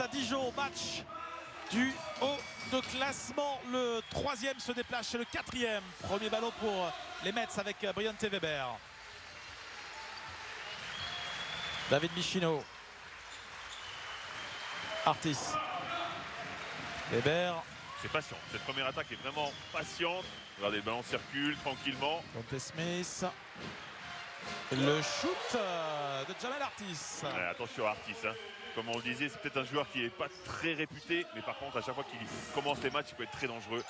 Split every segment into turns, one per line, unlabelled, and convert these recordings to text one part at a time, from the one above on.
à Dijon, match du haut de classement. Le 3e se déplace chez le 4e. Premier ballon pour les Mets avec Briante Weber. David Michino. Artis. Weber.
C'est patient. Cette première attaque est vraiment patiente. Regardez, le ballon circule tranquillement.
Dante Smith. Le shoot de Jamal Artis.
Ouais, attention à Artis. Hein. Comme on le disait, c'est peut-être un joueur qui n'est pas très réputé. Mais par contre, à chaque fois qu'il commence les matchs, il peut être très dangereux.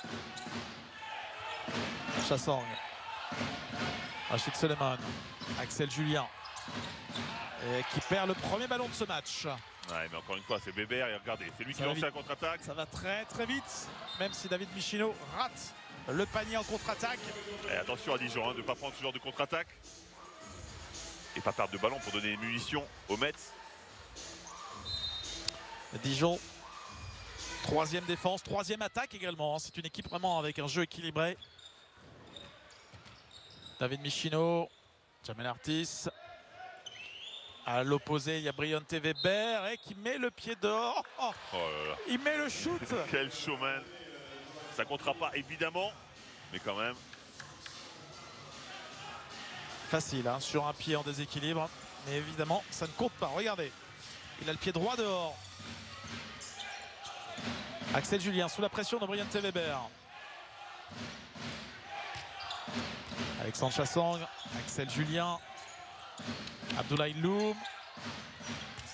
Chassang. Rachid Suleiman. Axel Julien. Et qui perd le premier ballon de ce match.
Ouais, mais encore une fois, c'est Weber. Et regardez, c'est lui qui lance la contre-attaque.
Ça va très très vite. Même si David Michino rate le panier en contre-attaque.
Et attention à Dijon hein, de ne pas prendre ce genre de contre-attaque. Et pas perdre de ballon pour donner des munitions aux Mets.
Dijon, 3e défense, 3e attaque également. C'est une équipe vraiment avec un jeu équilibré. David Michino, Jamal Artis. À l'opposé, il y a Briante Weber et qui met le pied dehors. Oh,
là là.
Il met le shoot.
Quel showman. Ça comptera pas évidemment, mais quand même.
Facile, hein, sur un pied en déséquilibre. Mais évidemment, ça ne compte pas. Regardez, il a le pied droit dehors. Axel Julien sous la pression de Briante Weber. Alexandre Chassang, Axel Julien. Abdoulaye Loum.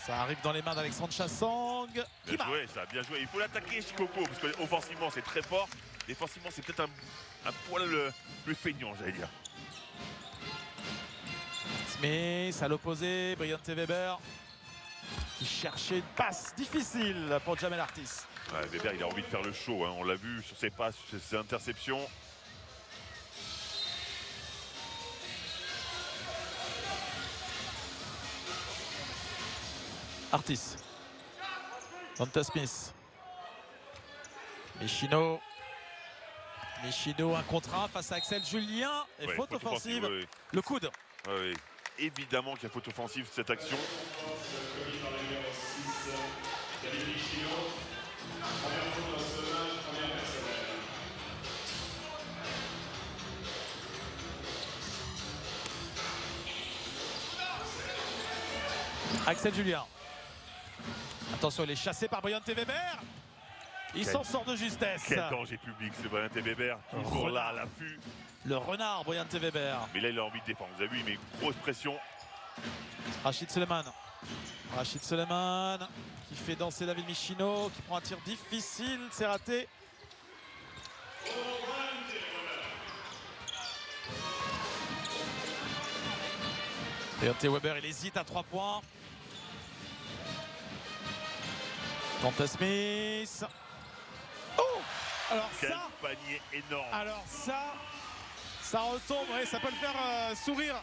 Ça arrive dans les mains d'Alexandre Chassang.
Bien joué, ça, bien joué. Il faut l'attaquer, Shikoko, parce qu'offensivement, c'est très fort. Défensivement, c'est peut-être un poil plus feignant, j'allais dire.
Smith à l'opposé, Briante Weber qui cherchait une passe difficile pour Jamal Artis.
Ouais, Weber, il a envie de faire le show. Hein. On l'a vu sur ses passes, sur ses interceptions.
Artis. Dante Smith. Michino. Michino, un contre 1 face à Axel Julien. Et faute offensive.
Oui.
Le coude.
Oui. Évidemment qu'il y a faute offensive cette action.
Axel Julien. Attention, il est chassé par Briante Weber. Il s'en sort de justesse.
Quel danger public, ce Briante Weber. Toujours là à l'affût.
Le renard Briante Weber.
Mais là, il a envie de défendre. Vous avez vu, il met une grosse pression.
Rachid Suleiman. Rachid Suleiman qui fait danser David Michino, qui prend un tir difficile, c'est raté. Briante Weber, il hésite à 3 points. Dante Smith. Oh! Alors
Quel
ça,
panier énorme.
alors ça retombe, ouais, ça peut le faire sourire.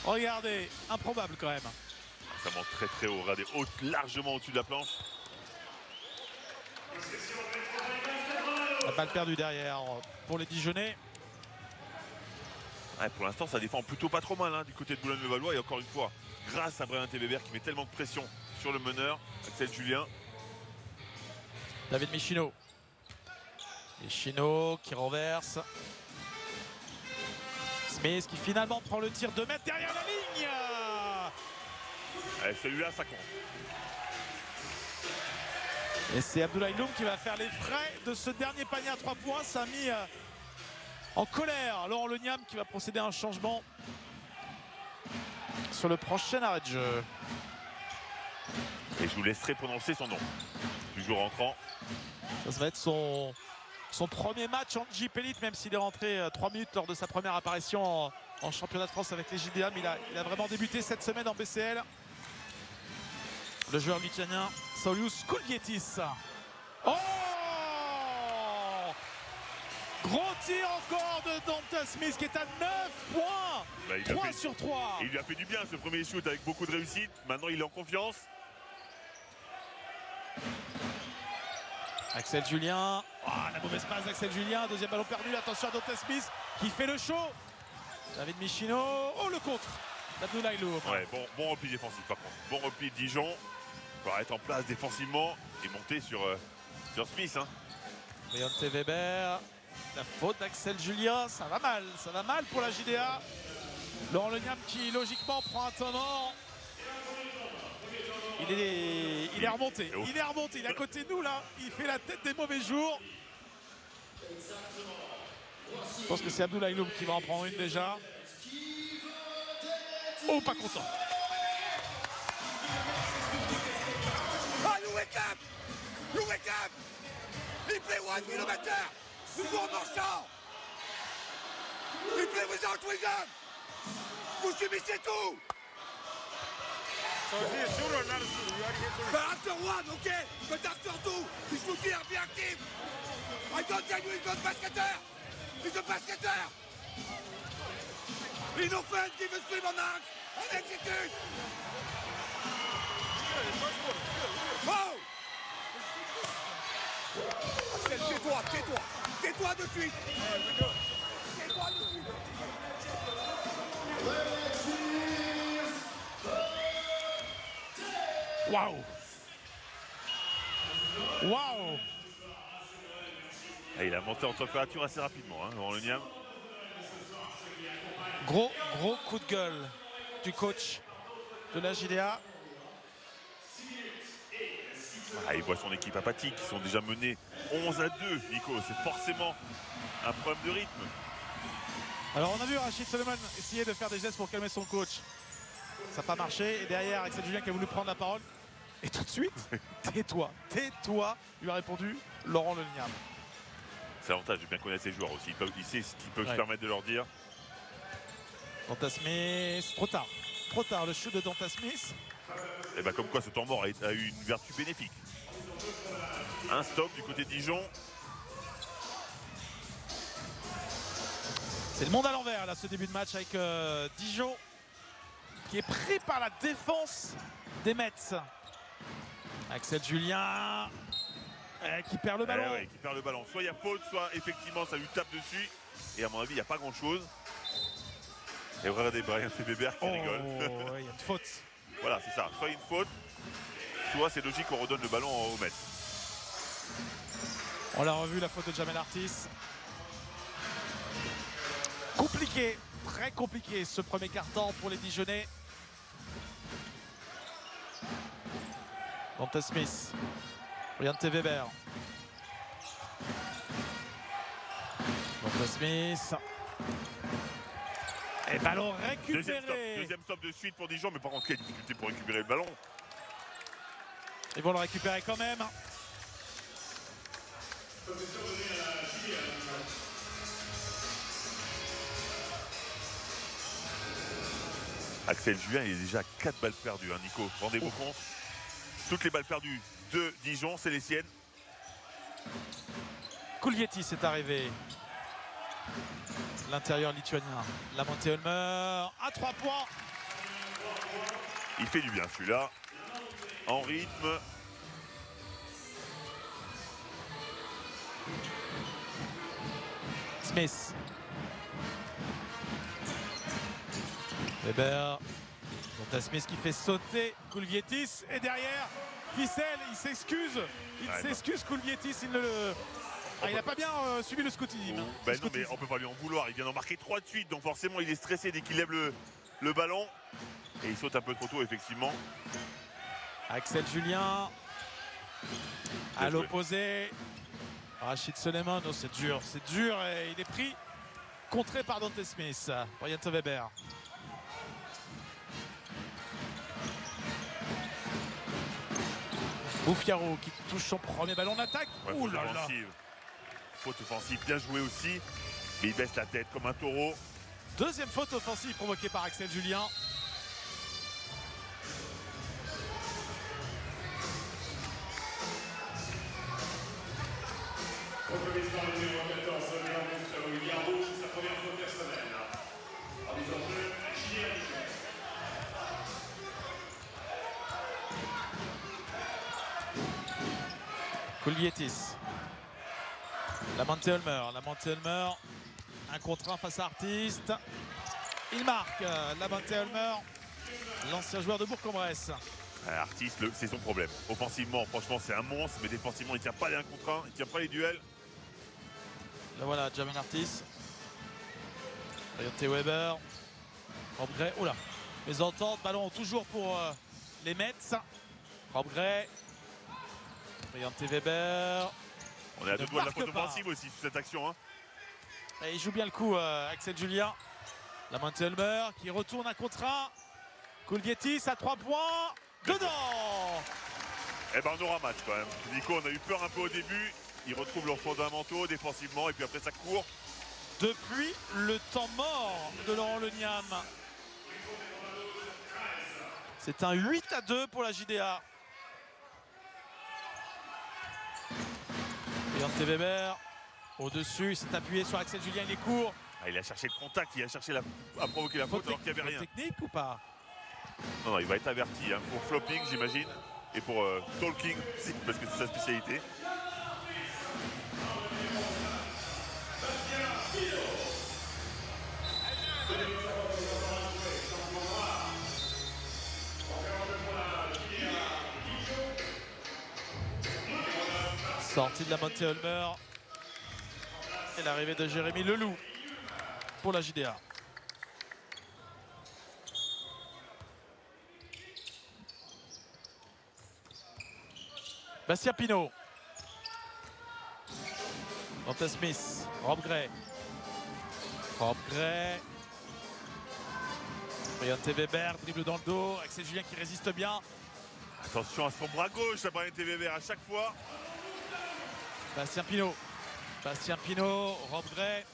Regardez, improbable quand même.
Ça monte très très haut, regardez, largement au-dessus de la planche.
La balle perdue derrière pour les Dijonnais.
Ouais, pour l'instant, ça défend plutôt pas trop mal hein, du côté de Boulogne-le-Valois. Et encore une fois, grâce à Briante Weber qui met tellement de pression sur le meneur, Axel Julien.
David Michino. Michino qui renverse. Smith qui finalement prend le tir 2 mètres derrière la ligne.
Celui-là, ça compte.
Et c'est Abdoulaye Loum qui va faire les frais de ce dernier panier à 3 points. Ça a mis en colère Laurent Le Niam qui va procéder à un changement sur le prochain arrêt de jeu.
Et je vous laisserai prononcer son nom. Toujours rentrant.
Ça va être son premier match en Jeep Elite, même s'il est rentré 3 minutes lors de sa première apparition en championnat de France avec les JDA. Mais il a vraiment débuté cette semaine en BCL. Le joueur lituanien Saulius Kulvietis. Oh! Gros tir encore de Dante Smith qui est à 9 points. 3 sur 3.
Il lui a fait du bien ce premier shoot avec beaucoup de réussite. Maintenant il est en confiance.
Axel Julien. Oh, la mauvaise passe d'Axel Julien. Deuxième ballon perdu. Attention à Dante Smith qui fait le show. David Michino. Oh, le contre d'Abdoulaye Loum.
Ouais, bon repli défensif par contre. Bon repli de Dijon. pouvoir être en place défensivement et monter sur Smith. Hein.
Deontay Weber, la faute d'Axel Julien, ça va mal pour la JDA. Laurent Le Niam qui logiquement prend un temps mort. Il est remonté, il est à côté de nous là, il fait la tête des mauvais jours. Je pense que c'est Abdoulaye Loum qui va en prendre une déjà. Oh, pas content.
Ah, you wake up! You wake up! He play 1 kilometer! Nouveau marchand! He play without rhythm! Vous subissez tout!
So is he a shooter or not a shooter? You already hit three.
But after one, okay? But after two, il should be active! I don't tell you he's not basketeur! He's a basketeur! In offense, give a scream on axe and execute! Oh! Axel, tais-toi de suite! Tais-toi de suite!
Waouh! Waouh!
Et il a monté en température assez rapidement, hein, Laurent Le Niam.
Gros coup de gueule du coach de la JDA.
Ah, il voit son équipe apathique, ils sont déjà menés 11-2, Nico. C'est forcément un problème de rythme.
Alors on a vu Rachid Suleiman essayer de faire des gestes pour calmer son coach. Ça n'a pas marché. Et derrière, Axel Julien qui a voulu prendre la parole. Et tout de suite, tais-toi, lui a répondu Laurent Le Niam.
C'est l'avantage de bien connaître ses joueurs aussi. Il sait ce qu'il peut se permettre de leur dire.
Donta Smith, trop tard, le shoot de Donta Smith.
Et bah comme quoi ce temps mort a eu une vertu bénéfique. Un stop du côté de Dijon.
C'est le monde à l'envers là, ce début de match avec Dijon qui est pris par la défense des Mets. Axel Julien qui perd le ballon.
Qui perd le ballon. Soit il y a faute, soit effectivement ça lui tape dessus. Et à mon avis, il n'y a pas grand chose. Et regardez Brian Weber qui rigole.
Il y a une faute.
Voilà, c'est ça. Soit une faute, soit c'est logique qu'on redonne le ballon au Mets.
On l'a revu, la faute de Jamel Artis. Compliqué, très compliqué ce premier quart-temps pour les Dijonnais. Donta Smith, Deontay Weber. Donta Smith. Et ballon récupéré.
Deuxième stop de suite pour Dijon, mais par contre, quelle difficulté pour récupérer le ballon.
Ils vont le récupérer quand même.
Axel Julien, il est déjà 4 balles perdues, hein, Nico. Rendez-vous compte. Toutes les balles perdues de Dijon, c'est les siennes.
Kulvietis est arrivé. L'intérieur lituanien. Lamonte Olmer à 3 points.
Il fait du bien celui-là. En rythme.
Smith. Weber. Donta Smith qui fait sauter Kulvietis. Et derrière, ficelle, il s'excuse. Kulvietis, il n'a pas bien suivi le scouting.
Ben non, mais on peut pas lui en vouloir. Il vient d'en marquer 3 de suite. Donc forcément, il est stressé dès qu'il lève le ballon. Et il saute un peu trop tôt, effectivement.
Axel Julien. À l'opposé. Rachid Suleiman. Oh, c'est dur. Et il est pris. Contré par Donta Smith. Brian Weber. Boufiaro qui touche son premier ballon d'attaque.
Ouais,
ouh là là.
Faute offensive, bien joué aussi. Mais il baisse la tête comme un taureau.
Deuxième faute offensive provoquée par Axel Julien. Kulvietis. Lamonte Olmer. Un contre un face à Artiste. Il marque. Lamonte Olmer, l'ancien joueur de Bourg-en-Bresse.
Artis, c'est son problème. Offensivement, franchement, c'est un monstre, mais défensivement, il ne tient pas les 1 contre 1, il ne tient pas les duels.
Là voilà, Jamel Artis. Deontay Weber. Rob Gray. Oula. Les ententes, ballon toujours pour les Mets. Rob Gray. Deontay Weber.
On est à 2 doigts de la faute
marque pas.
offensive aussi sur cette action. Hein.
Et il joue bien le coup, Axel Julien. La Montelmer qui retourne 1 contre 1. Kulvietis à 3 points. Dedans.
Eh ben on aura match quand même. Nico, on a eu peur un peu au début. Ils retrouvent leurs fondamentaux défensivement et puis après ça court.
Depuis le temps mort de Laurent Leniam. C'est un 8-2 pour la JDA. Deontay Weber au-dessus, il s'est appuyé sur Axel Julien, il est court.
Ah, il a cherché le contact, il a cherché à provoquer la faute alors qu'il n'y avait rien.
Technique ou pas?
Non, il va être averti hein, pour flopping j'imagine et pour talking parce que c'est sa spécialité.
Sortie de la Monteholmer. Et l'arrivée de Jérémy Leloup pour la JDA. Bastien Pinot. Dante Smith. Rob Gray. Rob Gray. Deontay Weber, dribble dans le dos. Axel Julien qui résiste bien.
Attention à son bras gauche, à Deontay Weber à chaque fois.
Bastien Pinot. Bastien Pinot, Rob Gray.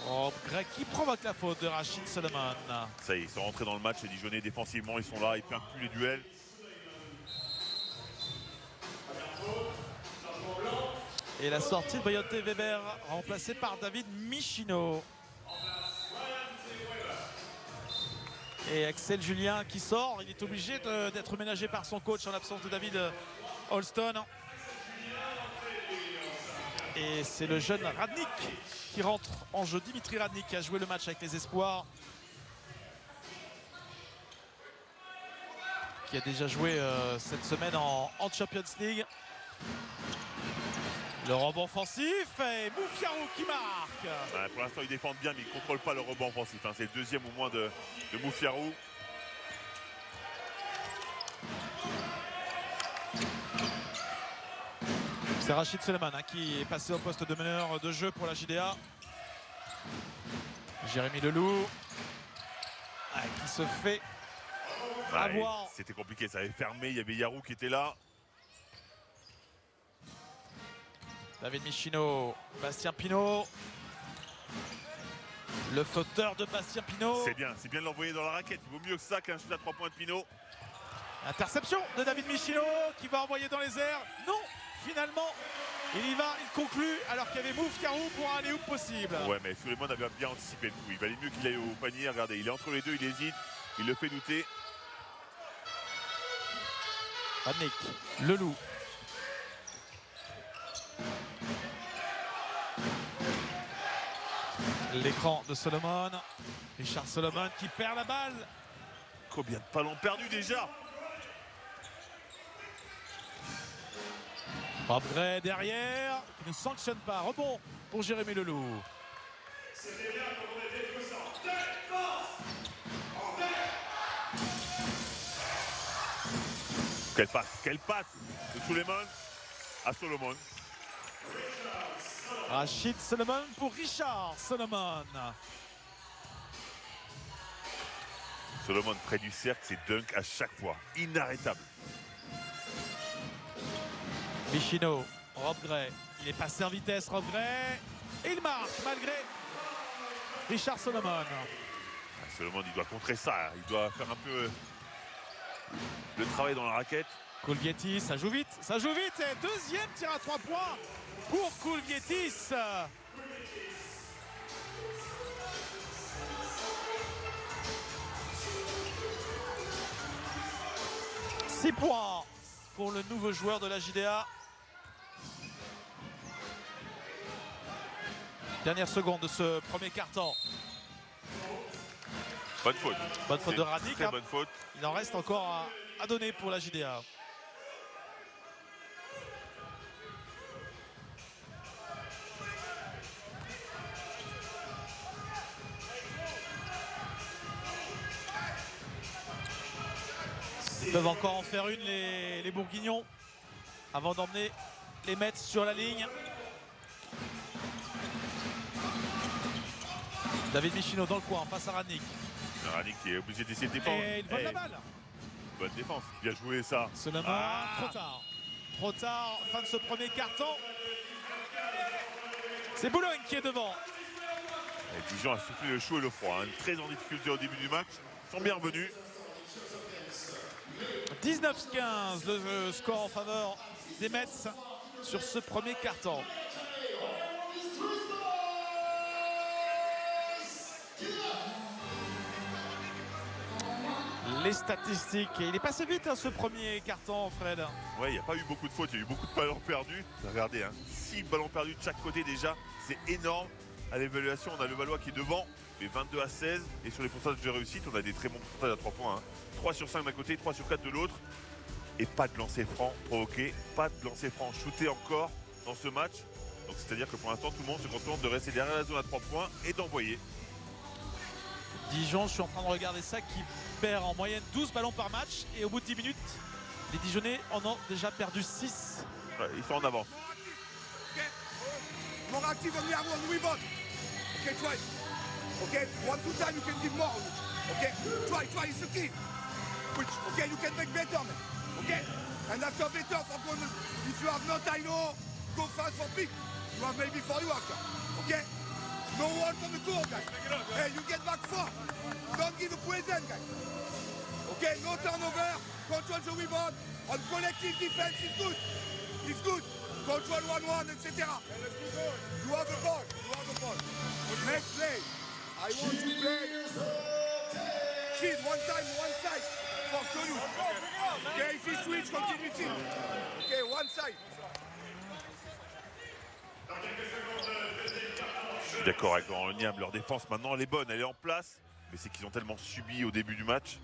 Rob Gray qui provoque la faute de Rachid Solomon.
Ça y est, ils sont rentrés dans le match, les Dijonais défensivement, ils sont là, ils perdent plus les duels.
Et la sortie de Deontay Weber remplacée par David Michino. Et Axel Julien qui sort, il est obligé d'être ménagé par son coach en l'absence de David Holston. Et c'est le jeune Radnik qui rentre en jeu. Dimitri Radnik qui a joué le match avec les Espoirs. Qui a déjà joué cette semaine en Champions League. Le rebond offensif et Moufiarou qui marque.
Ouais, pour l'instant ils défendent bien mais ils ne contrôlent pas le rebond offensif. Hein. C'est le deuxième au moins de Moufiarou.
C'est Rachid Solomon hein, qui est passé au poste de meneur de jeu pour la JDA. Jérémy Leloup qui se fait avoir.
C'était compliqué, ça avait fermé, il y avait Yarou qui était là.
David Michino, Bastien Pinot. Le flotteur de Bastien Pinot.
C'est bien de l'envoyer dans la raquette. Il vaut mieux que ça qu'un shoot à 3 points de Pinot.
Interception de David Michino qui va envoyer dans les airs. Non, finalement, il y va, il conclut alors qu'il y avait Moufiarou pour un alley-oop possible.
Ouais, mais Solomon avait bien anticipé le coup. Il valait mieux qu'il aille au panier. Regardez, il est entre les deux, il hésite. Il le fait douter.
Radnik, Leloup. L'écran de Solomon. Richard Solomon qui perd la balle.
Combien de ballons perdus déjà?
Rob Gray derrière, qui ne sanctionne pas. Rebond pour Jérémy Leloup.
Quelle passe de Suleiman à Solomon.
Rachid Solomon pour Richard Solomon.
Solomon près du cercle, c'est dunk à chaque fois. Inarrêtable.
Michino, Rob Gray. Il est passé en vitesse, Rob Gray. Et il marque malgré Richard Solomon.
Solomon, il doit contrer ça. Il doit faire un peu le travail dans la raquette.
Kulvietis, ça joue vite, ça joue vite. Et deuxième tir à 3 points pour Kulvietis. 6 points pour le nouveau joueur de la JDA. Dernière seconde de ce premier quart-temps.
Bonne faute.
Bonne faute de Radic.
Très bonne faute.
Il en reste encore à donner pour la JDA. Ils peuvent encore en faire une, les Bourguignons, avant d'emmener les Mets sur la ligne. David Michino dans le coin, face à Radic.
Radic qui est obligé d'essayer de défendre.
Et il vole la balle.
Bonne défense. Bien joué ça.
Seulement trop tard. Trop tard, fin de ce premier carton. C'est Boulogne qui est devant.
Et Dijon a soufflé le chaud et le froid. Hein. Très en difficulté au début du match. Ils sont bien revenus.
19-15, le score en faveur des Mets sur ce premier carton. Les statistiques, et il est passé vite hein, ce premier carton, Fred.
Ouais, il n'y a pas eu beaucoup de fautes, il y a eu beaucoup de ballons perdus. Regardez, hein, 6 ballons perdus de chaque côté déjà, c'est énorme. À l'évaluation, on a le Valois qui est devant, mais 22-16. Et sur les pourcentages de réussite, on a des très bons pourcentages à 3 points. Hein. 3 sur 5 d'un côté, 3 sur 4 de l'autre. Et pas de lancer franc provoqué, pas de lancer franc shooté encore dans ce match. Donc c'est-à-dire que pour l'instant, tout le monde se contente de rester derrière la zone à 3 points et d'envoyer.
Dijon, je suis en train de regarder ça, qui perd en moyenne 12 ballons par match. Et au bout de 10 minutes, les Dijonnais en ont déjà perdu 6.
Ouais, ils sont en avance.
More active on the arrow on the rebound. Okay, try. Okay, 1-2 time you can give more. Okay, try, it's the key. Which, okay, you can make better, man. Okay, and after better for bonus, if you have not, I know, go fast for pick. You have maybe for you after. Okay, no one from the court, guys. Hey, you get back 4. Don't give a present, guys. Okay, no turnover, control the rebound, and collective defense is good. It's good. Control 1-1, etc. You have the ball. Next play. I want to play. Feed one time, one side. For Toulouse. Okay, if he switch, continuity. Okay, one side.
Je suis d'accord avec Laurent Niam, leur défense maintenant elle est bonne, elle est en place. Mais c'est qu'ils ont tellement subi au début du match.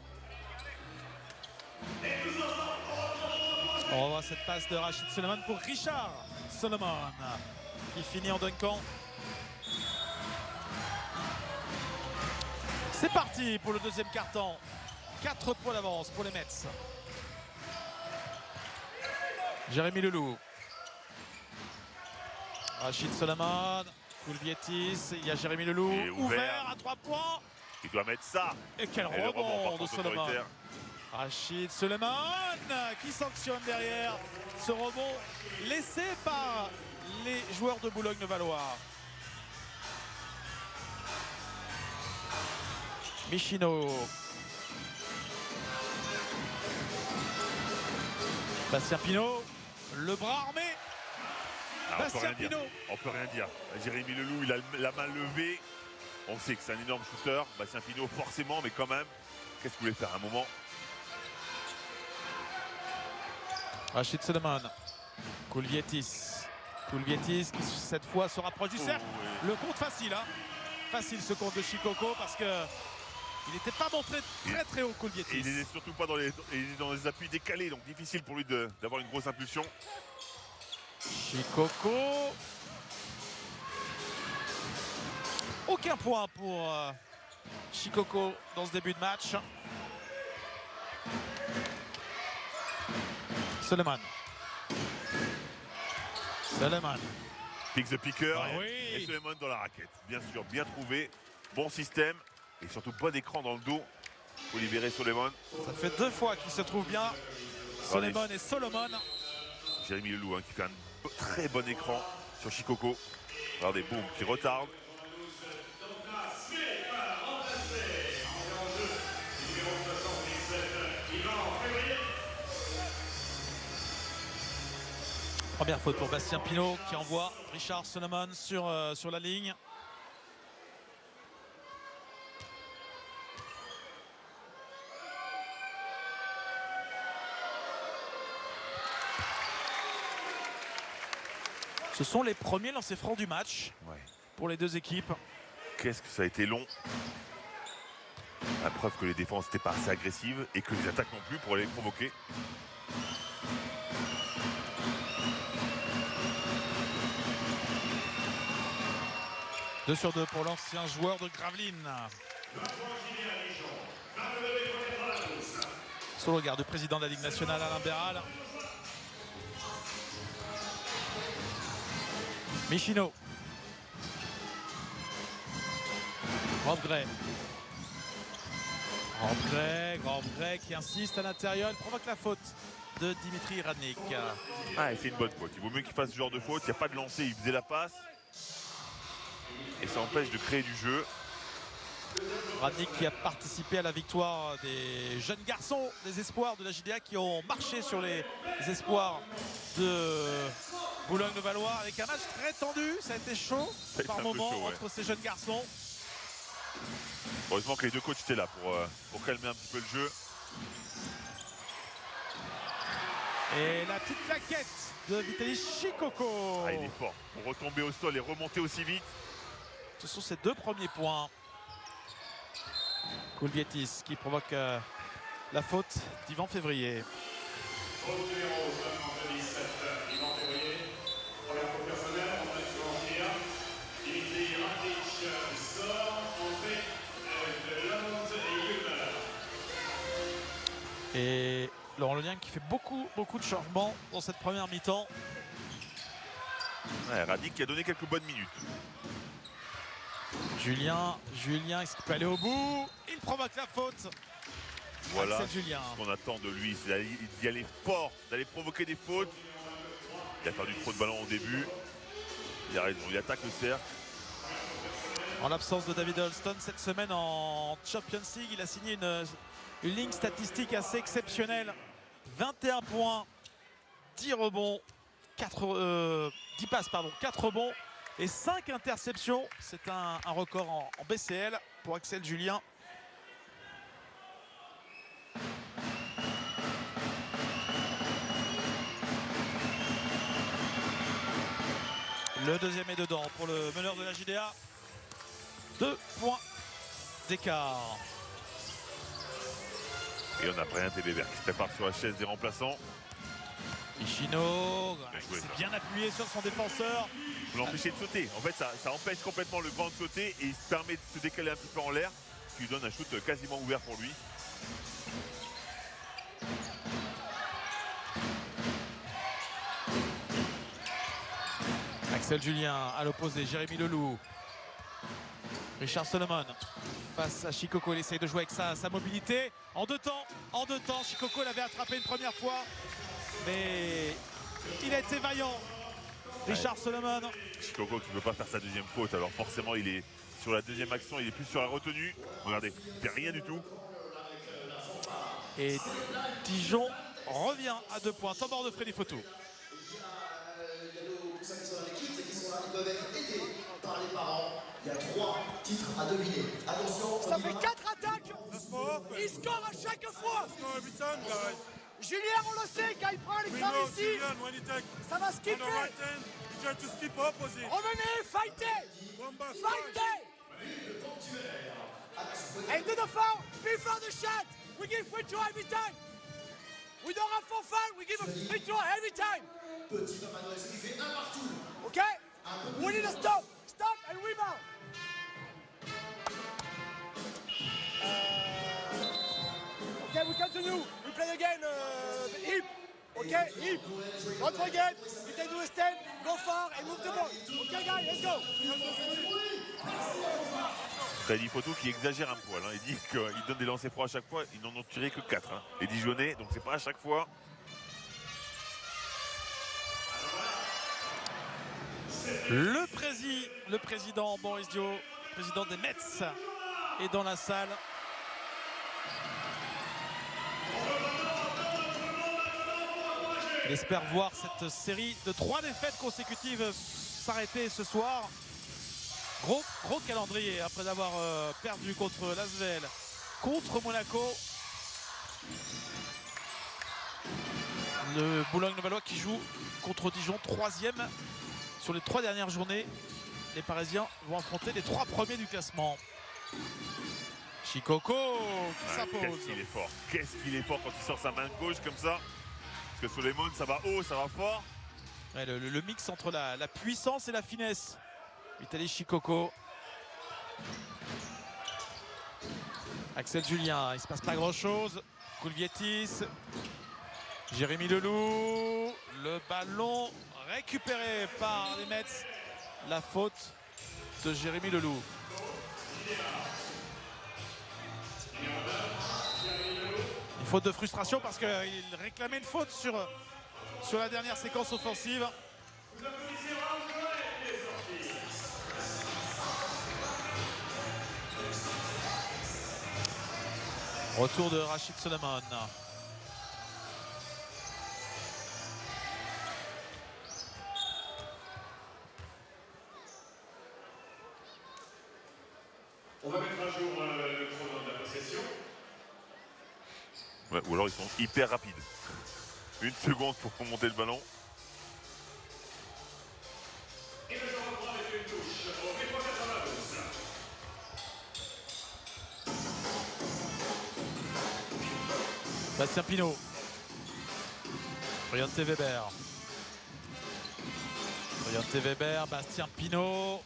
On revoit cette passe de Rachid Solomon pour Richard Solomon, qui finit en dunkant. C'est parti pour le deuxième carton. 4 points d'avance pour les Mets. Jérémy Leloup. Rachid Solomon. Kulvietis. Il y a Jérémy Leloup. Ouvert à 3 points.
Il doit mettre ça.
Et quel
Et
rebond de Solomon.
autoritaire.
Rachid Solomon qui sanctionne derrière ce rebond laissé par les joueurs de Boulogne-Valois. Michino. Bastien Pinot, le bras armé. Bastien Pinot.
On peut rien dire. Jérémy Leloup, il a la main levée. On sait que c'est un énorme shooter. Bastien Pinot, forcément, mais quand même, qu'est-ce qu'il voulait faire à un moment?
Rachid Solomon. Kulvietis qui cette fois se rapproche du cercle.
Oui.
Le compte facile, hein. Facile ce compte de Shikoko parce que il n'était pas montré très haut, Kulvietis.
Et il n'est surtout pas dans les appuis décalés, donc difficile pour lui d'avoir une grosse impulsion.
Shikoko. Aucun point pour Shikoko dans ce début de match. Solomon.
Pick the picker
oui.
et Solomon dans la raquette. Bien sûr, bien trouvé. Bon système et surtout bon écran dans le dos pour libérer Solomon.
Ça fait 2 fois qu'il se trouve bien. Solomon et Solomon.
Jérémy Leloup qui fait un très bon écran sur Shikoko. Regardez, boum, qui retarde.
Première faute pour Bastien Pinot qui envoie Richard Solomon sur la ligne. Ce sont les premiers lancers francs du match pour les deux équipes.
Qu'est-ce que ça a été long. La preuve que les défenses n'étaient pas assez agressives et que les attaques non plus pour les provoquer.
Deux sur deux pour l'ancien joueur de Gravelines. Sur le regard du président de la Ligue nationale, Alain Béral. Michino. Grand Gray qui insiste à l'intérieur. Il provoque la faute de Dimitri Radnik.
Ah, c'est une bonne faute. Il vaut mieux qu'il fasse ce genre de faute. Il n'y a pas de lancer, il faisait la passe. Et ça empêche de créer du jeu.
Radnik qui a participé à la victoire des jeunes garçons, des espoirs de la JDA qui ont marché sur les espoirs de Boulogne-le-Valois avec un match très tendu. Ça a été chaud par moment entre ces jeunes garçons.
Heureusement que les deux coachs étaient là pour calmer un petit peu le jeu.
Et la petite plaquette de Vitaly Shikoko.
Ah, il est fort. Pour retomber au sol et remonter aussi vite.
Ce sont ses deux premiers points. Koulvietis qui provoque la faute d'Ivan Février. Et Laurent Lelien qui fait beaucoup de changements dans cette première mi-temps.
Ouais, Radnik qui a donné quelques bonnes minutes.
Julien, est-ce qu'il peut aller au bout? Il provoque la faute.
Voilà
Julien.
Ce qu'on attend de lui, c'est d'y aller fort, d'aller provoquer des fautes. Il a perdu trop de ballons au début. Il a raison, il attaque le cercle.
En l'absence de David Holston cette semaine en Champions League, il a signé une ligne statistique assez exceptionnelle. 21 points, 10 rebonds, 10 passes, 4 rebonds et 5 interceptions. C'est un record en BCL pour Axel Julien. Le deuxième est dedans pour le meneur de la JDA. 2 points d'écart.
Et on a Brian Tébébert qui se prépare sur la chaise des remplaçants.
Michino s'est bien appuyé sur son défenseur.
Il faut l'empêcher de sauter. En fait, ça empêche complètement le grand de sauter et il se permet de se décaler un petit peu en l'air, ce qui lui donne un shoot quasiment ouvert pour lui.
Axel Julien à l'opposé, Jérémy Leloup. Richard Solomon face à Shikoko, il essaye de jouer avec sa mobilité. En deux temps, Shikoko l'avait attrapé une première fois, mais il a été vaillant. Richard Solomon.
Shikoko qui ne peut pas faire sa deuxième faute, alors forcément il est sur la deuxième action, il est plus sur la retenue. Regardez, il ne fait rien du tout.
Et Dijon revient à 2 points. Temps mort de Freddy Fotou.
Ils peuvent être aidés par les parents. Il y a 3 titres à deviner. Attention,
Ça fait 4 attaques. Il score à chaque fois. Julien, on le sait, quand il prend les crânes ici, ça va skipper. Revenez, fightez. And do the foul before the shot. We give free throw every time. We don't have for fun, we give a free throw every time.
Petit Manuel, ce qui fait 1 partout.
Okay? We need to stop and rebound. Okay, we continue. We play again, hip. Okay, hip. Don't forget, if they do a stand, go far and move the ball. Okay, guys, let's go.
Freddy Fotou qui exagère un poil. Il dit qu'il donne des lancers francs à chaque fois. Ils n'en ont tiré que 4. Les Dijonnais, donc c'est pas à chaque fois.
Le président Boris Dio, président des Mets, est dans la salle. Il espère voir cette série de 3 défaites consécutives s'arrêter ce soir. Gros calendrier après avoir perdu contre l'Asvel, contre Monaco. Le Boulogne-le-Valois qui joue contre Dijon, 3e. Sur les 3 dernières journées, les Parisiens vont affronter les 3 premiers du classement. Shikoko qui
Ouais,
s'impose.
qu'est-ce qu'il est fort. Qu'est-ce qu'il est fort quand il sort sa main gauche comme ça. Parce que Solomon, ça va haut, ça va fort.
Ouais, le mix entre la puissance et la finesse. Vitaly Shikoko. Axel Julien, il ne se passe pas grand-chose. Kulvietis. Jérémy Leloup. Le ballon récupéré par les Mets. La faute de Jérémy Leloup. Une faute de frustration parce qu'il réclamait une faute sur la dernière séquence offensive. Retour de Rachid Solomon.
On va mettre à jour le chrono de la possession.
Ouais, ou alors ils sont hyper rapides. 1 seconde pour remonter le ballon.
Et le jeu reprend avec une touche au P3 92.
Bastien Pinot. Briante Weber. Briante Weber, Bastien Pinot.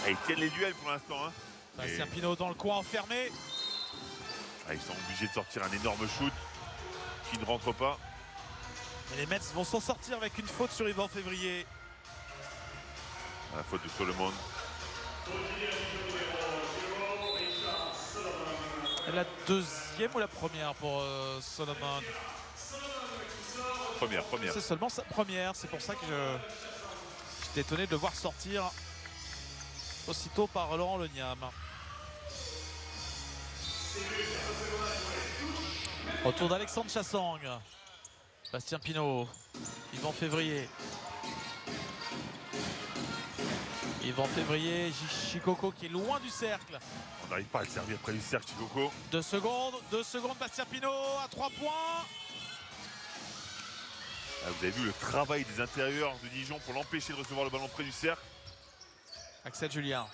Ah, ils tiennent les duels pour l'instant. Hein.
Bastien Pinot dans le coin enfermé.
Ah, ils sont obligés de sortir un énorme shoot qui ne rentre pas.
Et les Mets vont s'en sortir avec une faute sur Yvan Février.
La faute de Solomon.
La deuxième ou la première pour Solomon?
Première.
C'est seulement sa première. C'est pour ça que j'étais étonné de le voir sortir aussitôt par Laurent Leniam. Retour d'Alexandre Chassang. Bastien Pinot. Yvan Février. Yvan Février. Shikoko qui est loin du cercle.
On n'arrive pas à le servir près du cercle, Shikoko.
2 secondes. Bastien Pinot à 3 points.
Ah, vous avez vu le travail des intérieurs de Dijon pour l'empêcher de recevoir le ballon près du cercle.
Axel Julien.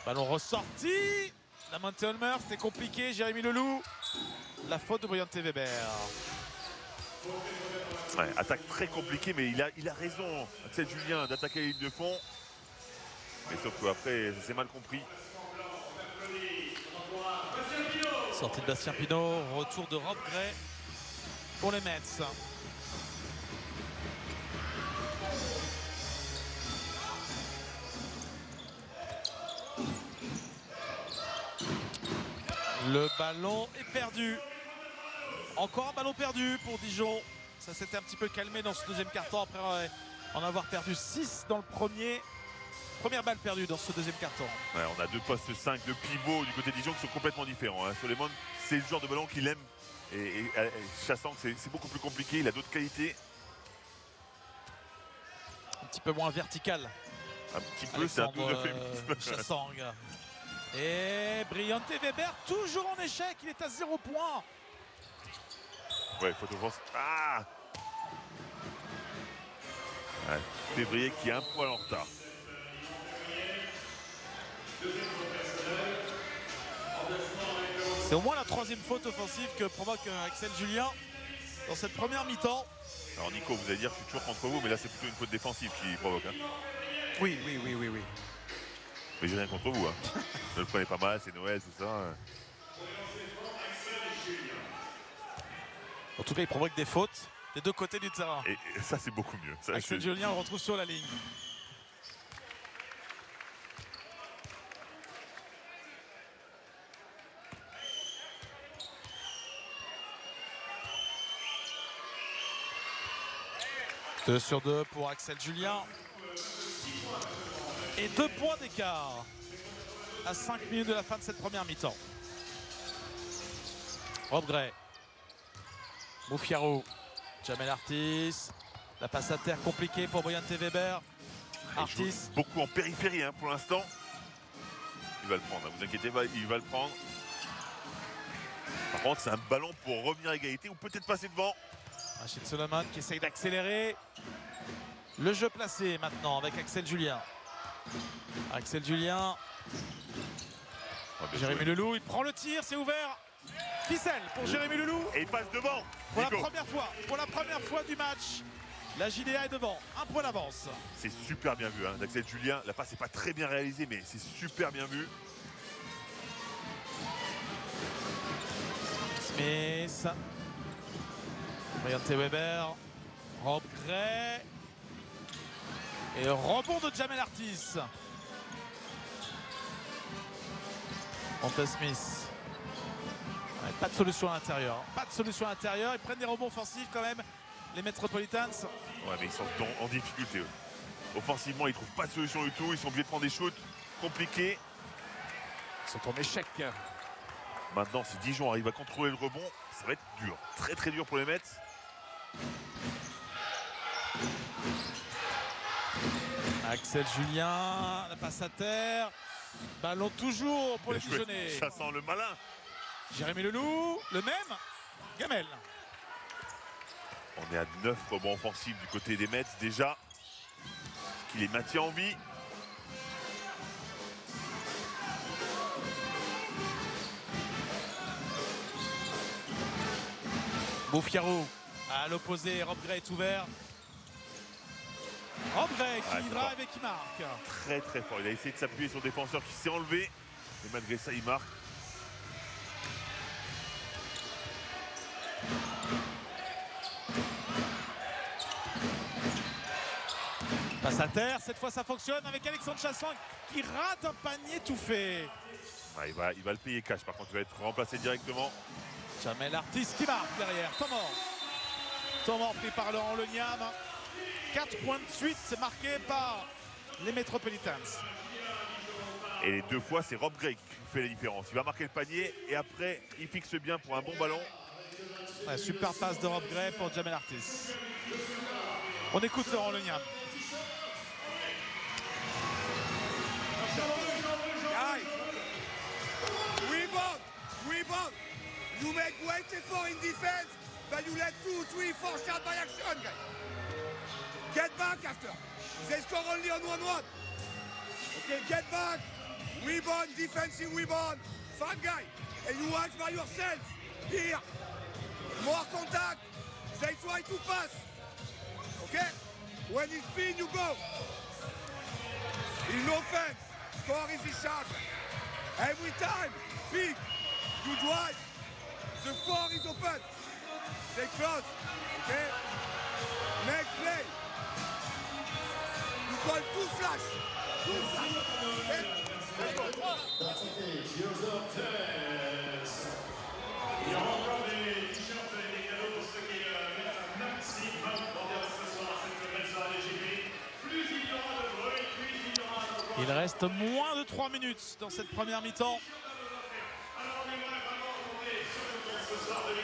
Ballon ressorti. La montée Holmer, c'était compliqué. Jérémy Leloup. La faute de Briante Weber.
Ouais, attaque très compliquée, mais il a raison, Axel Julien, d'attaquer la ligne de fond. Mais sauf qu'après, c'est mal compris.
Sortie de Bastien Pinot. Retour de Rob Gray pour les Mets. Le ballon est perdu. Encore un ballon perdu pour Dijon. Ça s'était un petit peu calmé dans ce deuxième quart-temps après en avoir perdu 6 dans le premier. Première balle perdue dans ce deuxième quart-temps.
Ouais, on a 2 postes 5 de pivot du côté de Dijon qui sont complètement différents. Hein. Solomon, c'est le genre de ballon qu'il aime. Et Chassang, c'est beaucoup plus compliqué. Il a d'autres qualités.
Un petit peu moins vertical.
Un petit peu, c'est un tout de féminisme.
Chassang. Et Briante Weber toujours en échec. Il est à 0 points.
Ouais, faute offense. Ah ouais, Février qui est un poil en retard.
C'est au moins la 3e faute offensive que provoque Axel Julien dans cette première mi-temps.
Alors Nico, vous allez dire que je suis toujours contre vous, mais là c'est plutôt une faute défensive qui provoque. Hein.
Oui.
Mais j'ai rien contre vous. Hein. Ne le prenez pas mal, c'est Noël, tout ça.
En tout cas, il provoque des fautes des deux côtés du terrain.
Et ça, c'est beaucoup mieux. Ça,
Axel Julien, on le retrouve sur la ligne. Deux sur 2 pour Axel Julien. Et 2 points d'écart à 5 minutes de la fin de cette première mi-temps. Rob Gray. Moufiaro. Jamel Artis. La passe à terre compliquée pour Briante Weber. Artis.
Beaucoup en périphérie hein, pour l'instant. Il va le prendre, ne vous inquiétez pas, il va le prendre. Par contre, c'est un ballon pour revenir à égalité ou peut-être passer devant.
Rachid Solomon qui essaye d'accélérer. Le jeu placé maintenant avec Axel Julien. Axel Julien.
bien
Jérémy
joué.
Leloup, il prend le tir, c'est ouvert. Ficelle pour Jérémy Leloup.
Et il passe devant.
Pour
Nico.
la première fois du match, la JDA est devant. Un point d'avance.
C'est super bien vu, hein, d'Axel Julien. La passe n'est pas très bien réalisée, mais c'est super bien vu.
Smith. Briante Weber. Rob Gray. Et rebond de Jamel Artis. Monte Smith. Ouais, pas de solution à l'intérieur. Pas de solution à l'intérieur. Ils prennent des rebonds offensifs quand même, les Metropolitans.
Ouais, mais ils sont en difficulté, eux. Offensivement, ils ne trouvent pas de solution du tout. Ils sont obligés de prendre des shoots compliqués.
Ils sont en échec.
Maintenant, si Dijon arrive à contrôler le rebond, ça va être dur. Très très dur pour les Mets.
Axel Julien, la passe à terre. Ballon toujours pour les
Bien joué.
Dijonais.
Ça sent le malin.
Jérémy Leloup, le même. Gamel.
On est à 9 rebonds offensifs du côté des Mets déjà. Ce qui les maintient en vie.
Boufiaro à l'opposé, Rob Gray est ouvert. Rob Gray qui
c'est
drive
fort.
et qui marque.
Très très fort. Il a essayé de s'appuyer sur le défenseur qui s'est enlevé. Et malgré ça, il marque.
Passe à terre, cette fois ça fonctionne avec Alexandre Chasson qui rate un panier tout fait.
Ouais, il va le payer cash. Par contre, il va être remplacé directement.
Jamel Artis qui marque derrière. Temps mort pris par Laurent Leniam. 4 points de suite marqués par les Metropolitans.
Et les deux fois, c'est Rob Gray qui fait la différence. Il va marquer le panier et après, il fixe bien pour un bon ballon.
Ouais, super passe de Rob Gray pour Jamel Artis. On écoute Laurent Leniam.
Guys, rebound. You make great effort in defense, but you let 2, 3, 4 shots by action, guys. Get back after. They score only on 1-1. Okay, get back. Rebound, defensive rebound. Fat guy. And you watch by yourself. Here. More contact. They try to pass. Okay? When it's spin, you go. In offense, score easy shot. Every time, big. You drive. The floor is open. They close. Okay? Next play. You call two flash. Okay? Let's go.
Il reste moins de 3 minutes dans cette première mi-temps.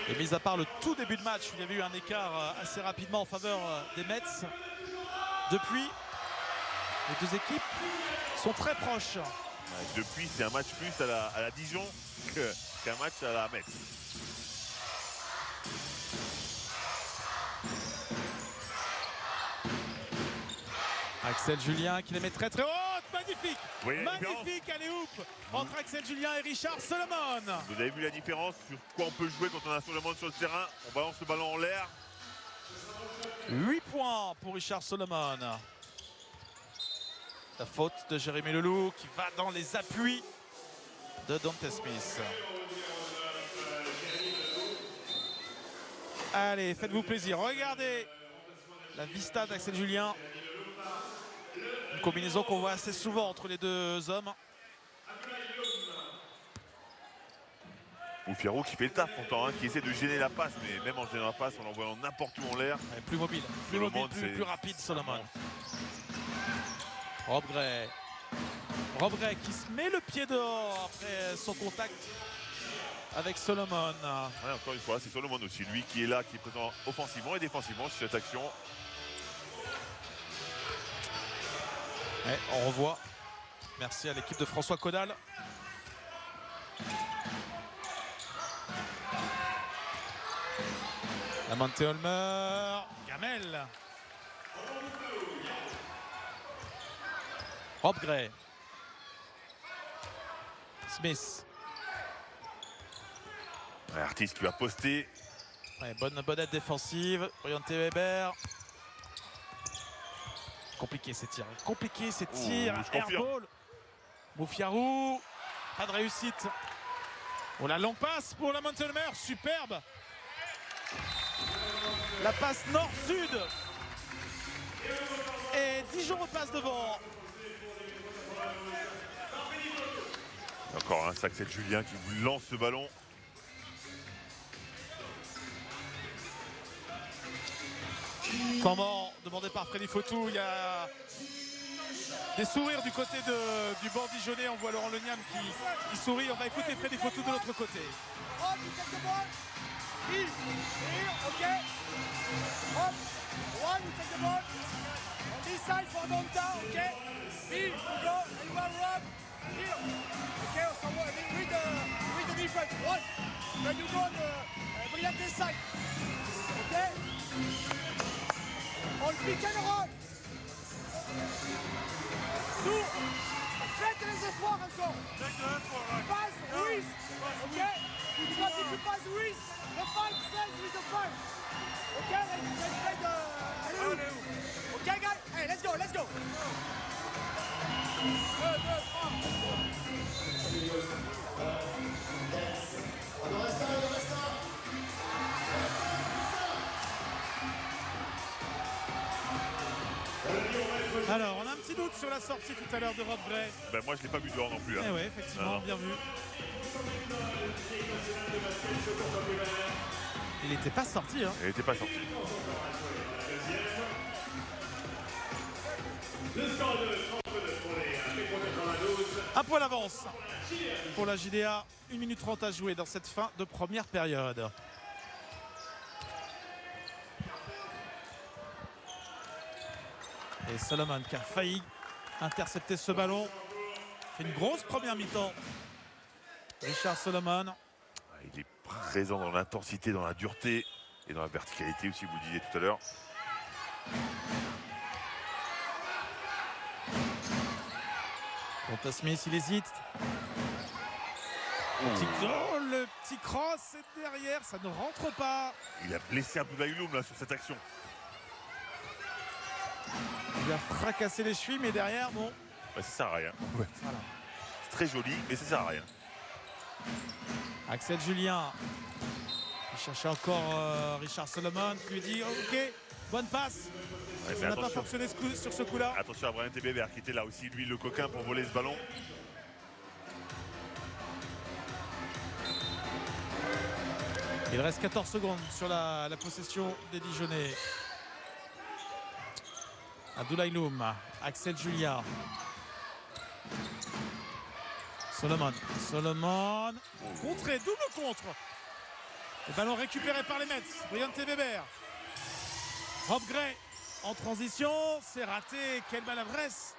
Et mis à part le tout début de match, il y avait eu un écart assez rapidement en faveur des Mets. Depuis, les deux équipes sont très proches.
Ouais, depuis, c'est un match plus à la Dijon qu'un match à la Metz.
Axel Julien qui les met très très haute. Magnifique.
Oui, la
Magnifique alley-oop entre Axel Julien et Richard Solomon.
Vous avez vu la différence sur quoi on peut jouer quand on a Solomon sur le terrain. On balance le ballon en l'air.
8 points pour Richard Solomon. La faute de Jérémy Leloup qui va dans les appuis de Dante Smith. Allez, faites-vous plaisir. Regardez la vista d'Axel Julien. Une combinaison qu'on voit assez souvent entre les deux hommes.
Boufiaro qui fait le taf pourtant, hein, qui essaie de gêner la passe, mais même en gênant la passe, en l'envoyant n'importe où en l'air.
Ouais, plus mobile,
Solomon,
plus rapide Solomon. Rob Gray. Rob Gray qui se met le pied dehors après son contact avec Solomon.
Ouais, encore une fois, c'est Solomon aussi, lui qui est là, qui est présent offensivement et défensivement sur cette action.
Ouais, on revoit. Merci à l'équipe de François Caudal. Lamonte Holmer. Gamel. Rob Gray. Smith.
Ouais, Artis qui va poster.
Ouais, bonne aide défensive. Briante Weber. Compliqué ces tirs. Compliqué ces tirs.
Je confirme.
Airball. Moufiarou. Pas de réussite. Oh, la longue passe pour la Montelmer. Superbe. La passe nord-sud. Et Dijon repasse devant.
Encore un sac, c'est Julien qui vous lance ce ballon.
Temps mort demandé par Freddy Fautou. Il y a des sourires du côté du banc dijonnais. On voit Laurent Leniam qui sourit. On va écouter Freddy Fautou de l'autre côté.
Hop, you take the ball. Here, okay. Hop, one, you take the ball. On this side for downtown, okay. Here, you go, and you are run. Here, okay. So read the difference. One, then you go on the Briante side, okay. On pick and roll. Two, faites les efforts encore. Passe, Ruiz, okay. Because if you pass Ruiz, the fight stays with the fight. Okay, let's play the okay, guys. Hey, let's go, let's go.
Alors, on a un petit doute sur la sortie tout à l'heure de Rob Gray.
Ben, moi, je ne l'ai pas vu dehors non plus. Hein.
Eh oui, effectivement, bien vu. Il n'était pas sorti. Hein.
Il n'était pas sorti.
Un point d'avance pour la JDA. 1 minute 30 à jouer dans cette fin de première période. Et Solomon qui a failli intercepter ce ballon. Fait une grosse première mi-temps. Richard Solomon.
Il est présent dans l'intensité, dans la dureté et dans la verticalité aussi, vous le disiez tout à l'heure.
Donta Smith, il hésite. Le petit cross est derrière, ça ne rentre pas.
Il a blessé Abdoulaye Loum là sur cette action.
Il a fracassé les chevilles, mais derrière, bon.
Bah, ça sert à rien. Ouais.
Voilà.
C'est très joli, mais ça sert à rien.
Axel Julien. Il cherchait encore Richard Solomon qui lui dit ok, bonne passe.
Ouais,
Ça n'a pas fonctionné sur ce coup-là.
Attention à Briante Weber qui était là aussi, lui le coquin pour voler ce ballon.
Il reste 14 secondes sur la possession des Dijonnais. Abdoulaye Loum, Axel Julien. Solomon. Contré, double contre. Le ballon récupéré par les Mets. Briante Weber. Rob Gray en transition. C'est raté. Quelle maladresse.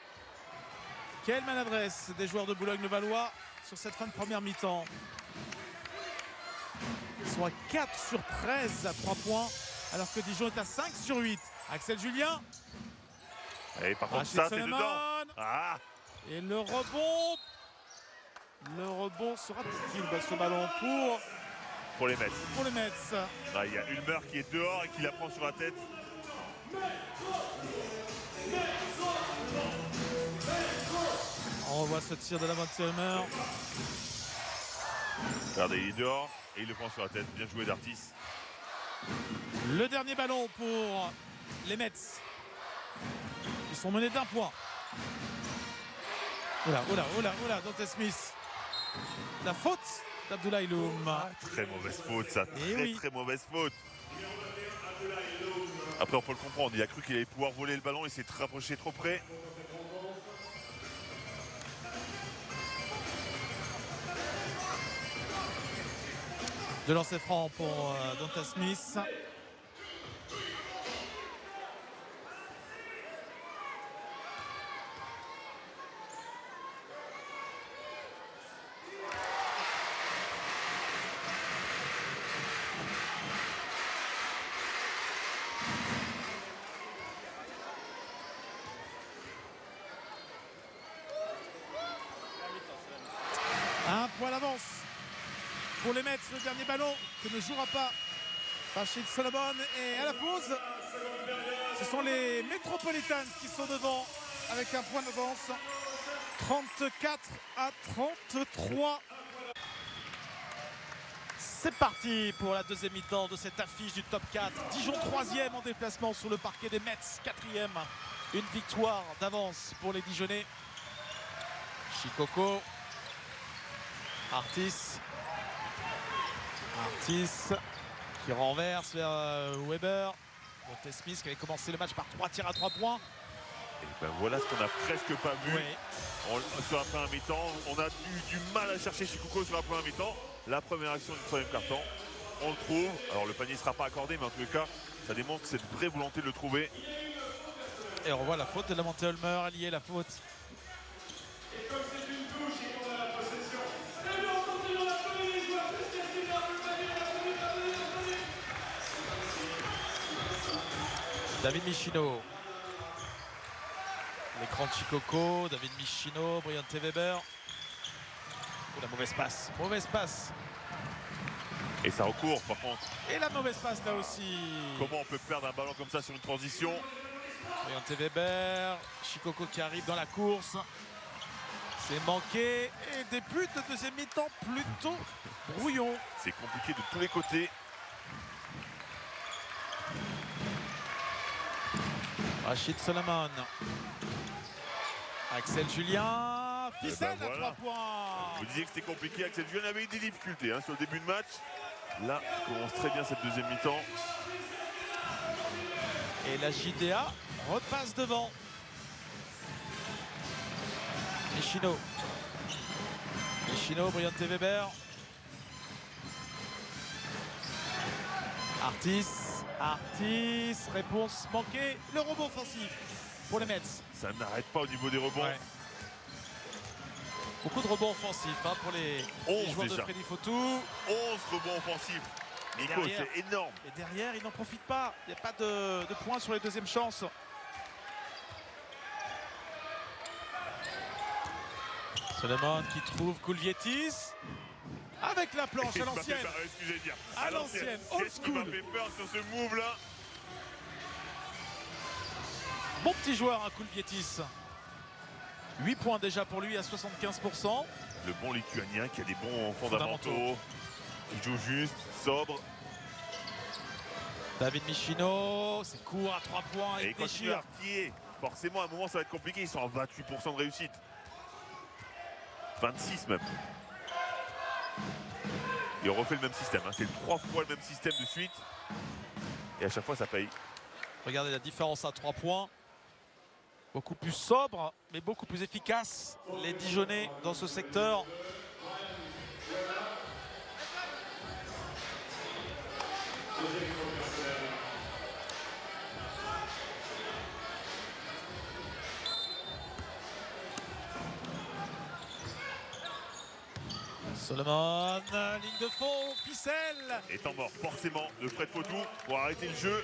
Quelle maladresse des joueurs de Boulogne-le-Valois sur cette fin de première mi-temps. Ils sont à 4 sur 13 à 3 points. Alors que Dijon est à 5 sur 8. Axel Julien.
Et par contre,
Rachid
ça, c'est
Solomon.
dedans. Ah,
Et le rebond. Le rebond sera-t-il ce ballon
pour les Mets.
pour les Mets.
Ah, il y a Ulmer qui est dehors et qui la prend sur la tête.
On voit ce tir de la Montelmer.
Regardez, il est dehors et il le prend sur la tête. Bien joué d'Artis.
Le dernier ballon pour les Mets. Ils sont menés d'un point. Oula, Donta Smith. La faute d'Abdoulaye Loum.
Très mauvaise faute, ça.
Eh oui.
Très mauvaise faute. Après, on peut le comprendre. Il a cru qu'il allait pouvoir voler le ballon et s'est rapproché trop près.
De lancer franc pour Donta Smith. pour les Mets. Le dernier ballon que ne jouera pas Rashid Solomon. Et à la pause, ce sont les Metropolitans qui sont devant avec un point d'avance. 34-33. C'est parti pour la deuxième mi-temps de cette affiche du top 4. Dijon 3e en déplacement sur le parquet des Mets 4e. Une victoire d'avance pour les Dijonnais. Chikoko. Artis qui renverse vers Weber. Monte Smith qui avait commencé le match par 3 tirs à 3 points.
Et ben voilà ce qu'on n'a presque pas vu.
Oui.
Sur la première mi-temps. On a eu du mal à chercher Chikoko sur la première mi-temps. La première action du troisième quart-temps, on le trouve. Alors le panier ne sera pas accordé, mais en tous les cas, ça démontre cette vraie volonté de le trouver.
Et on revoit la faute de Lamonte Holmer, allié la faute. David Michino. L'écran de Chikoko, David Michino, Briante Weber. La mauvaise passe,
Et ça recourt par contre.
Et la mauvaise passe là aussi.
Comment on peut perdre un ballon comme ça sur une transition?
Briante Weber, Chikoko qui arrive dans la course. C'est manqué. Et début de deuxième mi-temps plutôt brouillon.
C'est compliqué de tous les côtés.
Rashid Solomon. Axel Julien. Ficelle
voilà.
à 3 points.
Vous disiez que c'était compliqué. Axel Julien avait eu des difficultés sur le début de match. Là, commence très bien cette deuxième mi-temps.
Et la JDA repasse devant. Michino, Briante Weber. Artis, réponse manquée. Le rebond offensif pour les Mets.
Ça n'arrête pas au niveau des rebonds.
Ouais. Beaucoup de rebonds offensifs pour les
11
joueurs
déjà.
de Freddy Fotou.
11 rebonds offensifs. Nico,
Derrière.
c'est énorme.
Et derrière, il n'en profite pas. Il n'y a pas de points sur les deuxièmes chances. Solomon qui trouve Kulvietis avec la planche à l'ancienne.
Excusez-moi.
À l'ancienne, old
Qu'est-ce qui m'a
school.
fait peur sur ce move-là?
Bon petit joueur, Kulvietis. 8 points déjà pour lui à 75%.
Le bon lituanien qui a des bons fondamentaux. Il joue juste, sobre.
David Michino, c'est court à 3 points.
Et
Il
quand il
déchire.
artiller, forcément à un moment ça va être compliqué. Ils sont à 28% de réussite. 26 même. Et on refait le même système. C'est 3 fois le même système de suite. Et à chaque fois ça paye.
Regardez la différence à 3 points. Beaucoup plus sobre, mais beaucoup plus efficace. Les Dijonnais dans ce secteur. Solomon, ligne de fond, ficelle.
Et temps mort forcément de Fred Fotou pour arrêter le jeu.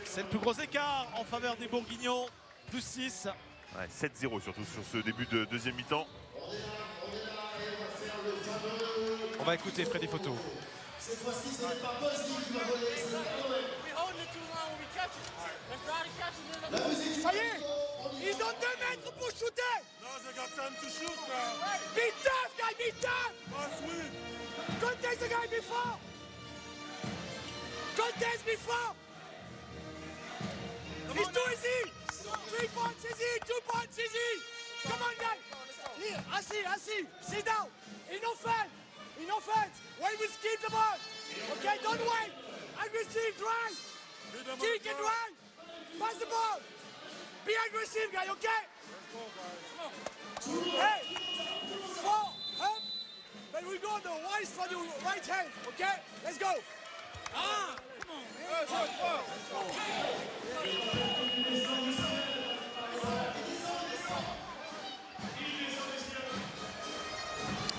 C'est le plus gros écart en faveur des Bourguignons. Plus 6.
Ouais, 7-0 surtout sur ce début de deuxième mi-temps.
On va écouter Freddy Fotou.
Cette fois-ci, ce n'est pas Bosny qui va voler, c'est la musique.
Ça y est, ils ont 2 mètres pour shooter.
No, they got time to shoot now.
Be tough, guy, be tough.
Last week.
Contest the guy before. Contest before. It's too easy. 3 points easy, 2 points easy. Come on, guy. Here, assis. Sit down. In offense. When we skip the ball. Okay, don't wait. Aggressive, drive. Kick and drive. Pass the ball. Be aggressive, guy, okay? Hey, 4 up. Then we go the wise for your right hand, okay? Let's go. Ah, come on.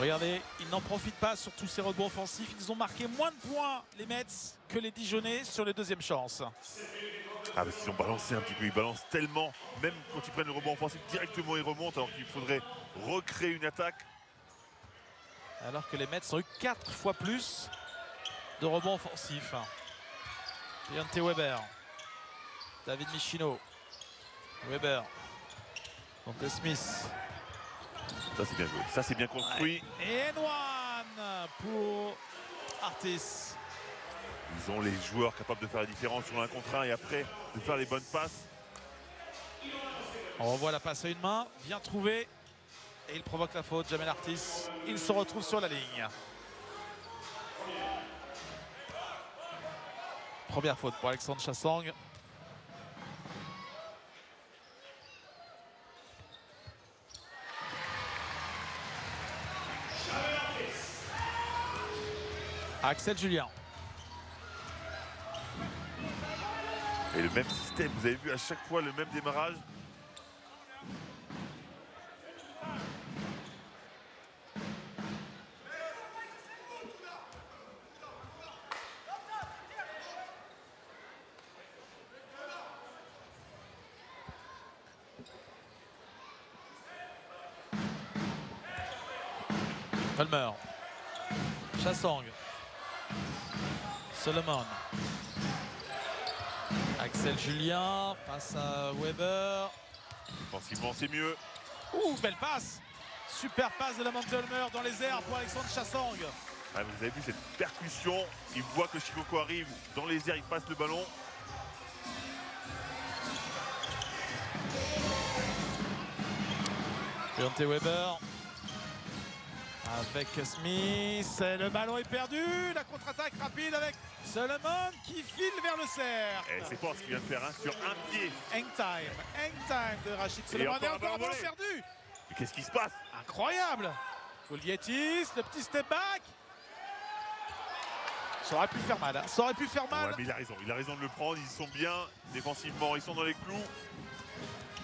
Regardez, ils n'en profitent pas sur tous ces rebonds offensifs. Ils ont marqué moins de points, les Mets, que les Dijonnais sur les deuxièmes chances.
Ah parce qu'ils ont balancé un petit peu, ils balancent tellement, même quand ils prennent le rebond offensif directement ils remontent alors qu'il faudrait recréer une attaque.
Alors que les Mets ont eu 4 fois plus de rebonds offensifs. Deontay Weber. David Michino. Weber. Dante Smith.
Ça c'est bien joué, ça c'est bien construit.
Et N1 pour Artis.
Ils ont les joueurs capables de faire la différence sur l'un contre un et après de faire les bonnes passes.
On revoit la passe à une main, bien trouvée. Et il provoque la faute, Jamel Artis. Il se retrouve sur la ligne. Première faute pour Alexandre Chassang. Axel Julien.
Et le même système, vous avez vu à chaque fois le même démarrage.
Palmer. Chassang. Solomon. Axel Julien face à Weber.
Offensivement, c'est mieux.
Ouh, belle passe. Super passe de la Ulmer dans les airs pour Alexandre Chassang.
Ah, vous avez vu cette percussion. Il voit que Shikoku arrive dans les airs, il passe le ballon.
Deontay Weber. Avec Smith, et le ballon est perdu, la contre-attaque rapide avec Solomon qui file vers le cercle.
Et c'est fort ce qu'il vient de faire, hein, sur un pied.
Hang time de Rachid Solomon et encore un ballon perdu.
Mais qu'est-ce qui se passe?
Incroyable. Koulietis, le petit step back. Ça aurait pu faire mal, hein. Ça aurait pu faire mal.
Ouais, mais il a raison de le prendre, ils sont bien défensivement, ils sont dans les clous.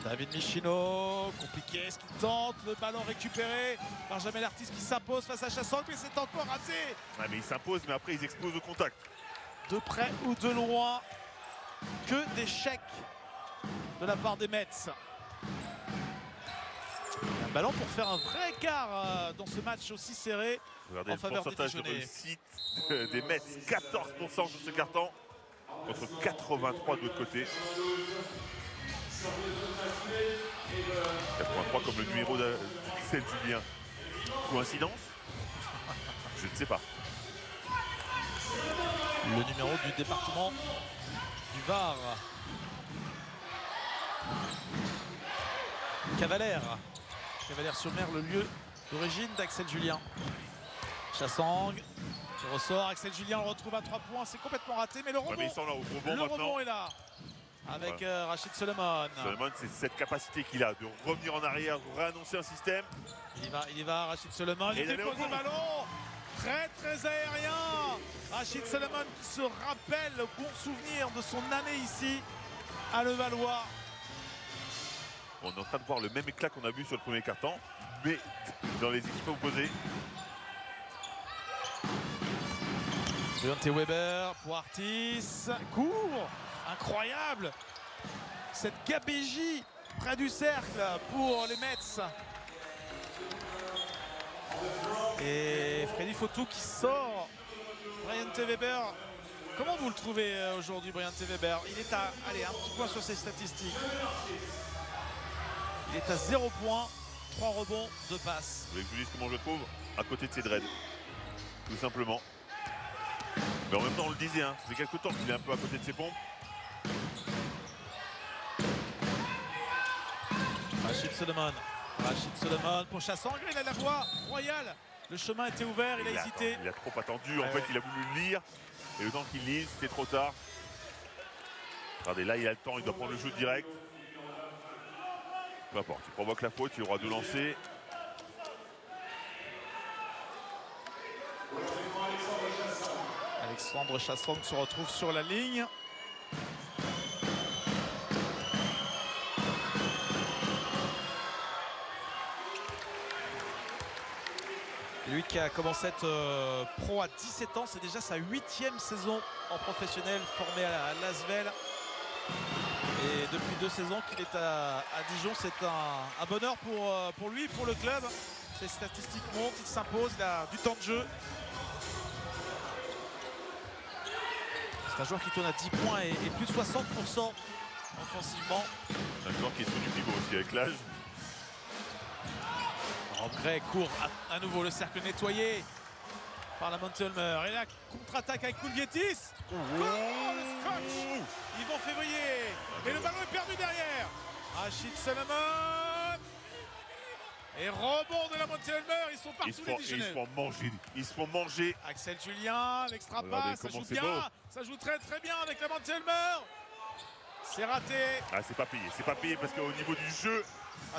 David Michino, compliqué ce qu'il tente, le ballon récupéré par Jamel Artis qui s'impose face à Chassang, mais c'est encore raté.
Ouais, mais ils s'imposent, mais après ils explosent au contact.
De près ou de loin, que des chèques de la part des Mets. Un ballon pour faire un vrai écart dans ce match aussi serré.
Regardez
en
le
faveur
pourcentage
des
de
Déjeuners.
réussite des Mets, 14% sur ce carton, contre 83 de l'autre côté. 83 comme le numéro d'Axel Julien. Coïncidence? Je ne sais pas.
Le numéro du département du Var. Cavalère-sur-Mer, le lieu d'origine d'Axel Julien. Chassang qui ressort. Axel Julien le retrouve à 3 points. C'est complètement raté, mais le rebond,
Ouais, mais ils sont là au rebond
le
maintenant.
rebond est là. Avec Rachid Solomon.
Solomon, c'est cette capacité qu'il a de revenir en arrière, de réannoncer un système.
Il y va, Rachid Solomon. Il dépose le ballon. Très aérien. Rachid Solomon qui se rappelle le bon souvenir de son année ici à Levallois.
On est en train de voir le même éclat qu'on a vu sur le premier carton, mais dans les équipes opposées.
Deontay Weber pour Artis. Court. Incroyable. Cette gabégie près du cercle pour les Mets. Et Freddy Fotou qui sort. Brian T. Weber. Comment vous le trouvez aujourd'hui, Brian T. Weber? Il est à, allez, un petit point sur ses statistiques. Il est à 0 points, 3 rebonds, 2 passes.
Vous voulez que je vous dise comment je le trouve? À côté de ses dreads. Tout simplement. Mais en même temps, on le disait, hein, ça fait quelques temps qu'il est un peu à côté de ses pompes.
Rachid Solomon pour Chassang. Il a la voie royale. Le chemin était ouvert, il a hésité.
Il a trop attendu, en fait, il a voulu le lire. Et le temps qu'il lise, c'est trop tard. Regardez, là, il a le temps, il doit prendre le jeu direct. Peu importe, il provoque la faute, il aura 2 lancers.
Alexandre Chassang se retrouve sur la ligne. Lui qui a commencé à être pro à 17 ans, c'est déjà sa 8e saison en professionnel, formé à l'Asvel. Et depuis 2 saisons qu'il est à Dijon, c'est un bonheur pour lui, pour le club. Ses statistiques montent, il s'impose, il a du temps de jeu. C'est un joueur qui tourne à 10 points et plus de 60% offensivement.
C'est un joueur qui est sur du niveau aussi avec l'âge.
André court à nouveau, le cercle nettoyé par la Montelmer. Et la contre-attaque avec Kulvietis. Oh, le scotch. Yvan Février. Et le ballon est perdu derrière. Rachid Solomon. Et rebond de la Montelmer. Ils sont partout les Dijonais.
Ils se font manger.
Axel Julien, l'extra passe, ça joue bien.
Beau.
Ça joue très bien avec la Montelmer. C'est raté.
Ah, c'est pas payé parce qu'au niveau du jeu,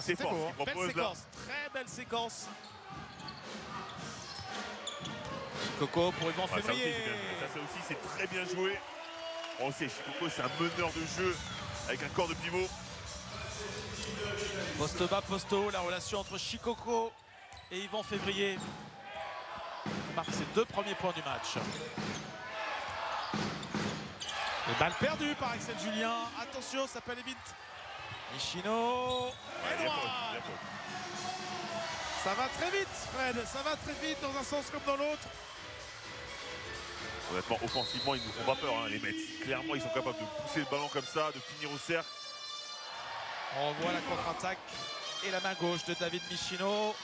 c'est fort.
Beau,
Ce qu'il propose là.
Très belle séquence. Coco pour Yvan Février.
Ça aussi, c'est très bien joué. On sait, Chicoco, c'est un meneur de jeu avec un corps de pivot.
Poste bas, poste haut, la relation entre Chicoco et Yvan Février marque ses 2 premiers points du match. Et balle perdue par Axel Julien. Attention, ça peut aller vite. Michino. Ça va très vite, Fred. Ça va très vite dans un sens comme dans l'autre.
Honnêtement, offensivement, ils ne nous font pas peur, hein, les Mets. Clairement, ils sont capables de pousser le ballon comme ça, de finir au cercle.
On voit la contre-attaque et la main gauche de David Michino.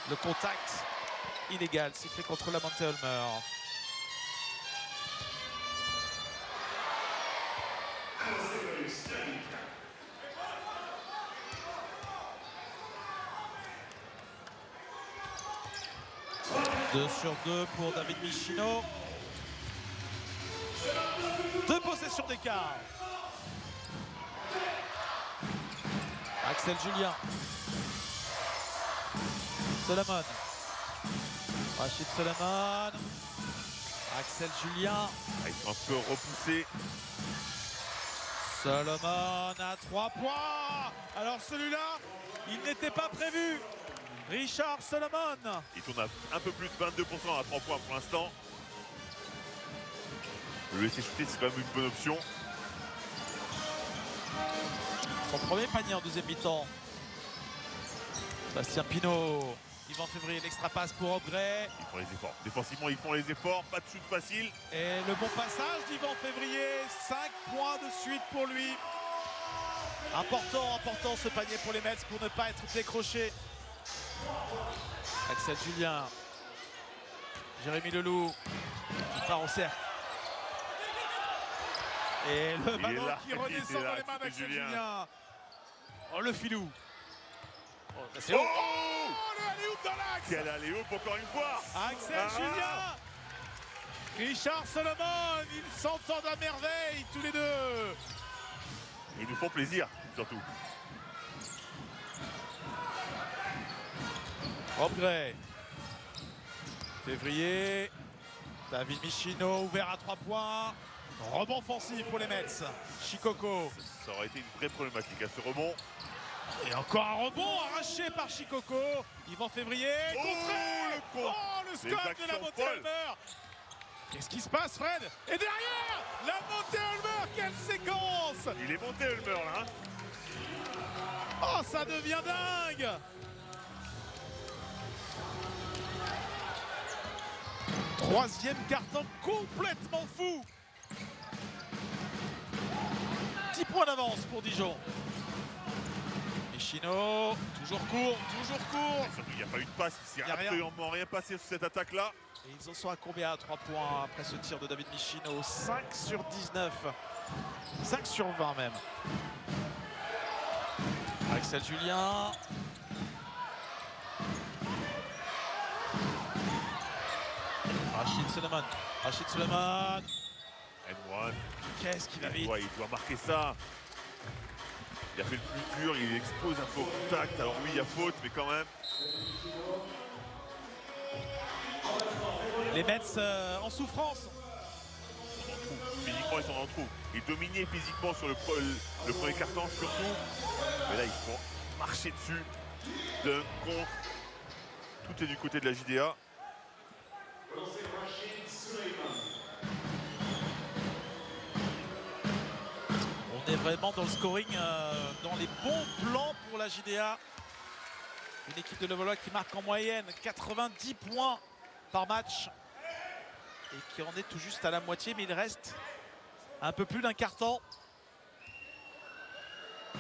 Le contact illégal sifflé contre la Montelmer. Deux sur 2 pour David Michino. 2 possessions d'écart. Axel Julien. Solomon. Rachid Solomon. Axel Julien.
Ils sont un peu repoussés.
Solomon à 3 points. Alors celui-là, il n'était pas prévu. Richard Solomon.
Il tourne à un peu plus de 22% à 3 points pour l'instant. Le laisser shooter, c'est quand même une bonne option.
Son premier panier en deuxième mi-temps. Bastien Pinot. Yvan Février, l'extra passe pour Aubrey.
Ils font les efforts. Défensivement, ils font les efforts. Pas de shoot facile.
Et le bon passage d'Yvan Février. 5 points de suite pour lui. Important ce panier pour les Mets pour ne pas être décroché. Axel Julien. Jérémy Leloup qui part en cercle. Et le ballon qui redescend dans les mains d'Axel Julien. Oh, le filou. Oh, c'est le alley-oop dans l'axe.
Quel alley-oop encore une fois.
Axel Julien. Richard Solomon. Ils s'entendent à merveille tous les deux.
Ils nous font plaisir, surtout.
Aubrey. Février. David Michino ouvert à 3 points. Rebond offensif pour les Mets. Chicoco.
Ça aurait été une vraie problématique à ce rebond.
Et encore un rebond arraché par Chicoco. Yvan Février. Contré. Le scotch de la Montelmer. Qu'est-ce qui se passe, Fred? Et derrière, la Montelmer. Quelle séquence.
Il est monté, Ulmer, là. Hein.
Oh, ça devient dingue. Troisième carton complètement fou. 10 points d'avance pour Dijon. Michino, toujours court.
Surtout, il n'y a pas eu de passe, il ne s'est absolument rien passé sur cette attaque-là.
Et ils en sont à combien à 3 points après ce tir de David Michino? 5 sur 19. 5 sur 20 même. Axel Julien. Rachid Solomon.
N1.
Qu'est-ce qu'il a vite.
Il doit marquer ça. Il a fait le plus dur, il expose un peu au contact. Alors oui, il y a faute, mais quand même.
Les Mets en souffrance.
Physiquement, ils sont dans le trou. Ils dominaient physiquement sur le premier carton, surtout. Mais là, ils font marcher dessus. D'un contre. Tout est du côté de la JDA.
On est vraiment dans le scoring, dans les bons plans pour la JDA. Une équipe de Levallois qui marque en moyenne 90 points par match et qui en est tout juste à la moitié, mais il reste un peu plus d'un quart temps.
Ça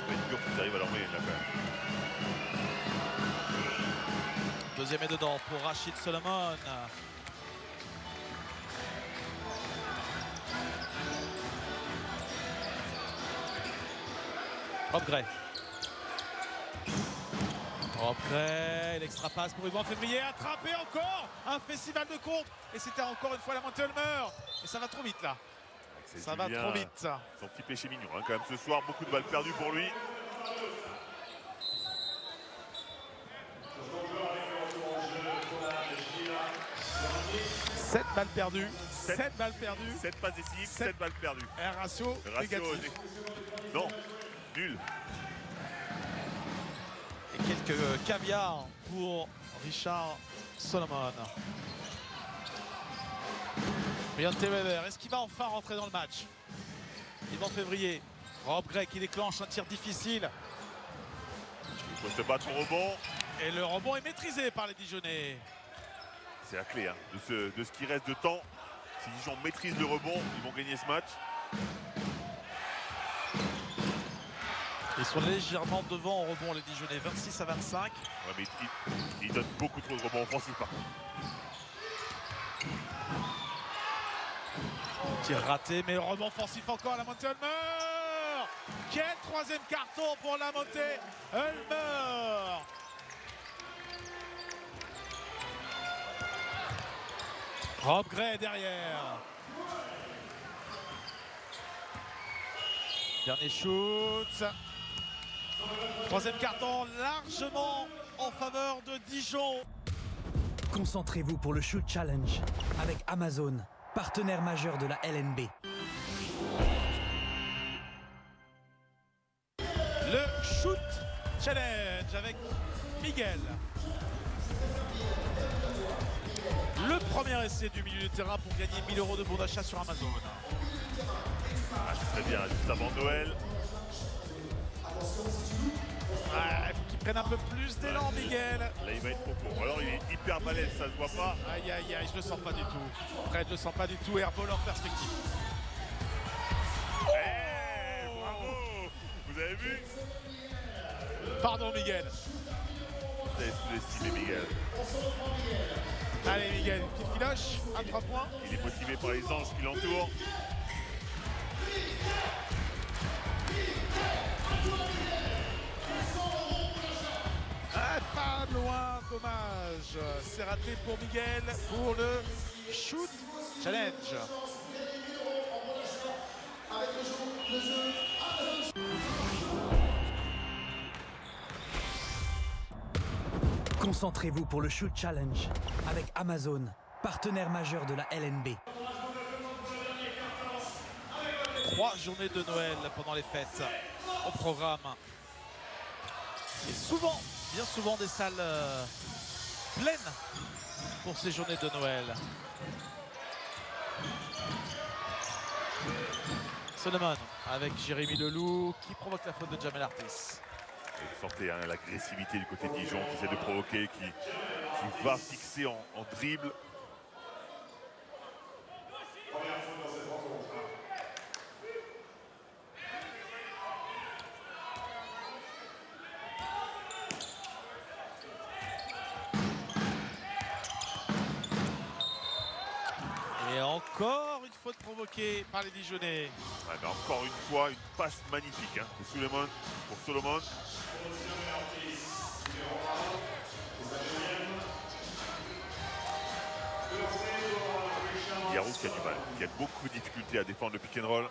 va être dur qu'ils arrivent à leur moyenne là quand même.
Deuxième et dedans pour Rachid Solomon. Rob Gray. Rob Gray, l'extra passe pour Yvan Février, attrapé encore. Un festival de contre. Et c'était encore une fois la montée Ulmer. Et ça va trop vite là. Ça va trop vite.
Son petit péché mignon hein, quand même ce soir. Beaucoup de balles perdues pour lui.
7 balles perdues. 7 balles perdues.
7 passes décisives, 7 balles perdues.
Un ratio négatif.
Non, nul.
Et quelques caviars pour Richard Solomon. Briante Weber, est-ce qu'il va enfin rentrer dans le match? Yvan Février. Rob Gray qui déclenche un tir difficile.
Il faut se battre au rebond.
Et le rebond est maîtrisé par les Dijonnais.
C'est la clé hein, de ce qui reste de temps. Si Dijon maîtrise le rebond, ils vont gagner ce match.
Ils sont légèrement devant au rebond les Dijonnais, 26 à 25.
Ouais, mais ils donnent beaucoup trop de rebonds offensifs par contre.
Tir raté, mais rebond offensif encore à la montée Ulmer. Quel troisième carton pour la montée Ulmer. Rob Gray derrière. Dernier shoot. Troisième carton largement en faveur de Dijon.
Concentrez-vous pour le Shoot Challenge avec Amazon, partenaire majeur de la LNB.
Le Shoot Challenge avec Miguel. Le premier essai du milieu de terrain pour gagner 1000 € de bon d'achat sur Amazon.
Ah, ce serait bien, juste avant Noël.
Ah, il faut qu'il prenne un peu plus d'élan, Miguel.
Là, il va être trop court. Alors, il est hyper balèze, ça se voit pas.
Aïe, aïe, aïe, je le sens pas du tout. Fred, je le sens pas du tout. Airball en perspective.
Hey, bravo! Vous avez vu?
Pardon, Miguel.
Vous avez sous-estimé Miguel.
Allez, Miguel, une petite filoche, à 3 points.
Il est motivé par les anges qui l'entourent.
Ah, pas loin, dommage. C'est raté pour Miguel pour le Shoot Challenge.
Concentrez-vous pour le Shoot Challenge avec Amazon, partenaire majeur de la LNB.
3 journées de Noël pendant les fêtes au programme. Et souvent, bien souvent des salles pleines pour ces journées de Noël. Solomon avec Jérémy Leloup qui provoque la faute de Jamel Artis.
Et vous sentez hein, l'agressivité du côté de Dijon qui essaie de provoquer, qui va fixer en dribble.
Et encore une faute provoquée par les Dijonnais.
Ouais, mais encore une fois, une passe magnifique hein, de Solomon pour Solomon. Yarou qui a du mal, qui a beaucoup de difficultés à défendre le pick and roll.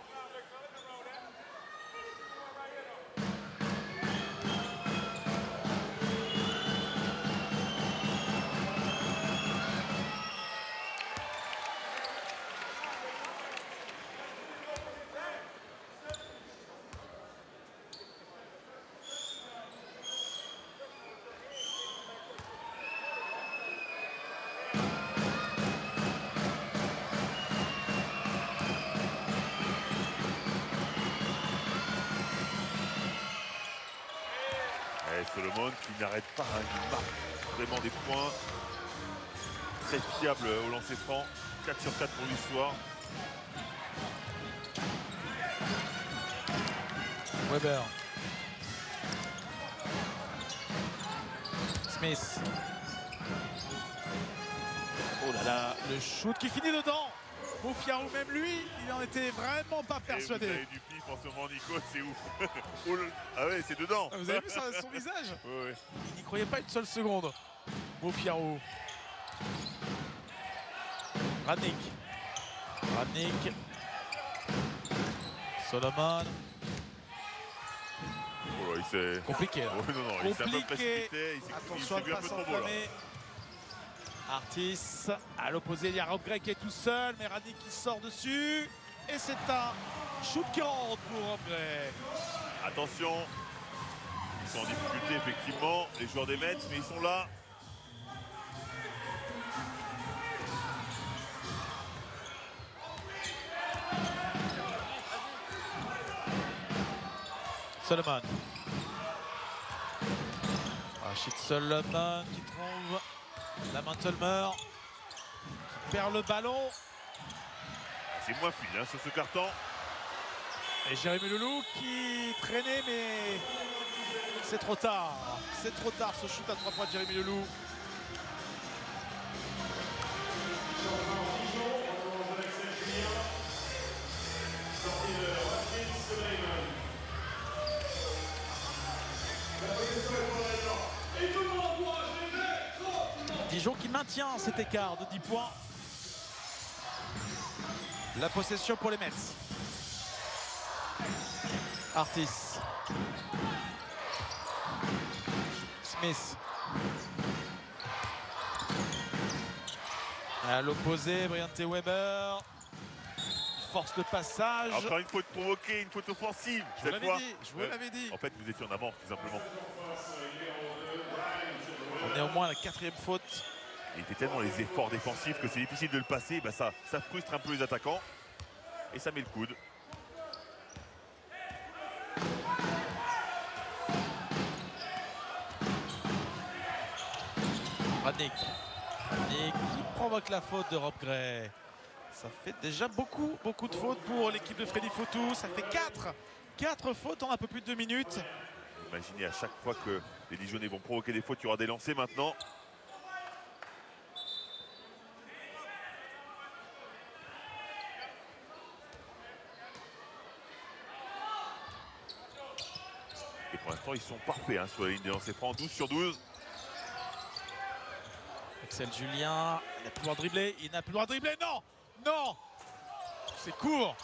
Et Solomon qui n'arrête pas, hein, il marque vraiment des points. Très fiable au lancer franc. 4 sur 4 pour lui ce soir.
Weber. Smith. Oh là là, le shoot qui finit dedans. Moufiarou, même lui, il en était vraiment pas
Et vous
persuadé.
avez du pif en ce moment, Nico, c'est ouf. Oh, ah ouais, c'est dedans.
Vous avez vu son visage?
Ouais, ouais.
Il n'y croyait pas une seule seconde. Moufiarou. Radnik. Solomon.
Oh, il s'est...
Compliqué là.
Oh, non, il s'est un peu
Compliqué.
précipité. Il
Attention à
s'est
ne
vu un
pas
peu trop beau là.
s'enflammer. Artis, à l'opposé, il y a Rob Gray qui est tout seul, mais Radnik qui sort dessus. Et c'est un shoot qui rentre pour Rob Gray.
Attention, ils sont en difficulté effectivement, les joueurs des Mets, mais ils sont là.
Solomon. Rachid Solomon qui trouve la main Tolmer, qui perd le ballon.
C'est moins fluide hein, sur ce carton.
Et Jérémy Loulou qui traînait, mais c'est trop tard. C'est trop tard ce shoot à 3 points de Jérémy Loulou. Dijon qui maintient cet écart de 10 points. La possession pour les Mets. Artis. Smith. À l'opposé, Briante Weber. Force le passage.
Encore une faute provoquée, une faute offensive.
Je vous
cette
l'avais
fois.
dit, je vous l'avais dit.
En fait, vous étiez en avant, tout simplement.
On est au moins à la 4e faute.
Il fait tellement les efforts défensifs que c'est difficile de le passer. Bah ça frustre un peu les attaquants. Et ça met le coude.
Radnik qui provoque la faute de Rob Gray. Ça fait déjà beaucoup de fautes pour l'équipe de Freddy Fautou. Ça fait 4 fautes en un peu plus de 2 minutes.
Imaginez à chaque fois que les Dijonais vont provoquer des fautes, il y aura des lancers maintenant. Et pour l'instant, ils sont parfaits hein, sur la ligne des lancers francs. 12 sur 12.
Axel Julien, il n'a plus le droit de dribbler. Il n'a plus le droit de dribbler. Non, non. C'est court.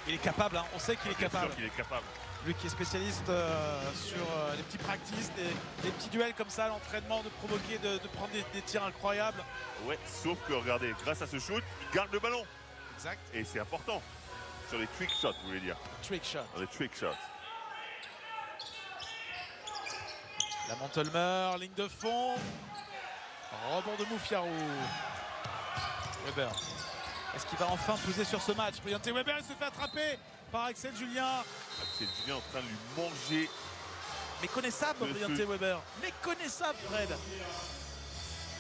Il est capable, hein. On sait qu'il est
Bien sûr
capable.
qu'il est capable.
Lui qui est spécialiste sur les petits practices, les petits duels comme ça, l'entraînement, de provoquer, de prendre des tirs incroyables.
Ouais, sauf que regardez, grâce à ce shoot, il garde le ballon.
Exact.
Et c'est important. Sur les trick shots, vous voulez dire.
Trick shot.
Dans les trick shots.
La Montelmer, ligne de fond. Rebond de Moufiarou. Weber. Est-ce qu'il va enfin peser sur ce match? Briante Weber, il se fait attraper par Axel Julien.
Axel Julien en train de lui manger.
Méconnaissable,
Monsieur.
Briante Weber. Méconnaissable, Fred.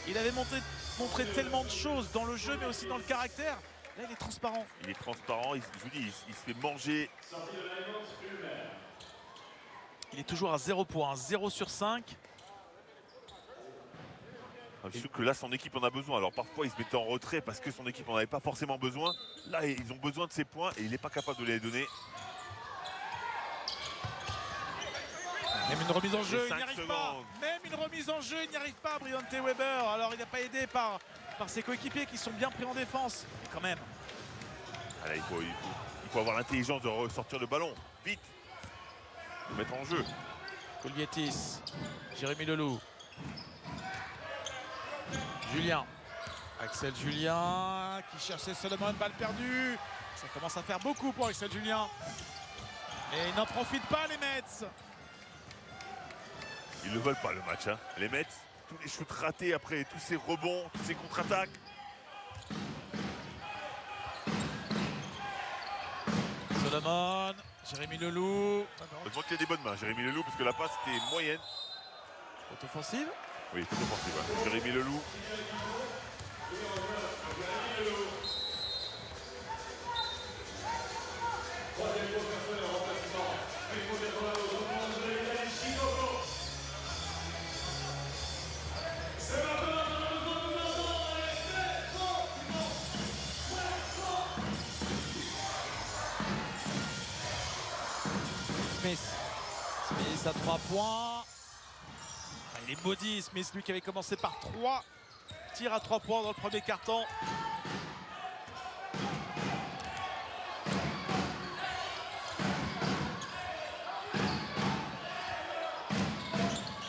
Il avait montré tellement de choses dans le jeu, mais aussi dans le caractère. Là, il est transparent.
Il est transparent, je vous dis, il se fait manger.
Il est toujours à 0 points, 0 sur 5.
Je suis sûr que là, son équipe en a besoin. Alors parfois, il se mettait en retrait parce que son équipe n'en avait pas forcément besoin. Là, ils ont besoin de ses points et il n'est pas capable de les donner.
Même une remise en jeu,
Et
il n'y
5
arrive pas.
secondes.
Même une remise en jeu, il n'y arrive pas, Briante Weber. Alors, il n'a pas aidé par ses coéquipiers qui sont bien pris en défense. Mais quand même.
Ah là, il faut avoir l'intelligence de ressortir le ballon. Vite. Le mettre en jeu.
Colietis, Jérémy Leloup. Julien. Axel Julien qui cherchait Solomon, balle perdue. Ça commence à faire beaucoup pour Axel Julien. Et ils n'en profitent pas, les Mets.
Ils ne veulent pas le match. Hein. Les Mets, tous les shoots ratés après, tous ces rebonds, tous ces contre-attaques.
Solomon Jérémy Leloup.
Heureusement qu'il a des bonnes mains, Jérémy Leloup, parce que la passe était moyenne.
Faute offensive.
Oui, faute offensive. Ouais. Jérémy Leloup.
Smith à 3 points. Il est maudit, Smith, lui qui avait commencé par 3 tirs à 3 points dans le premier quart-temps.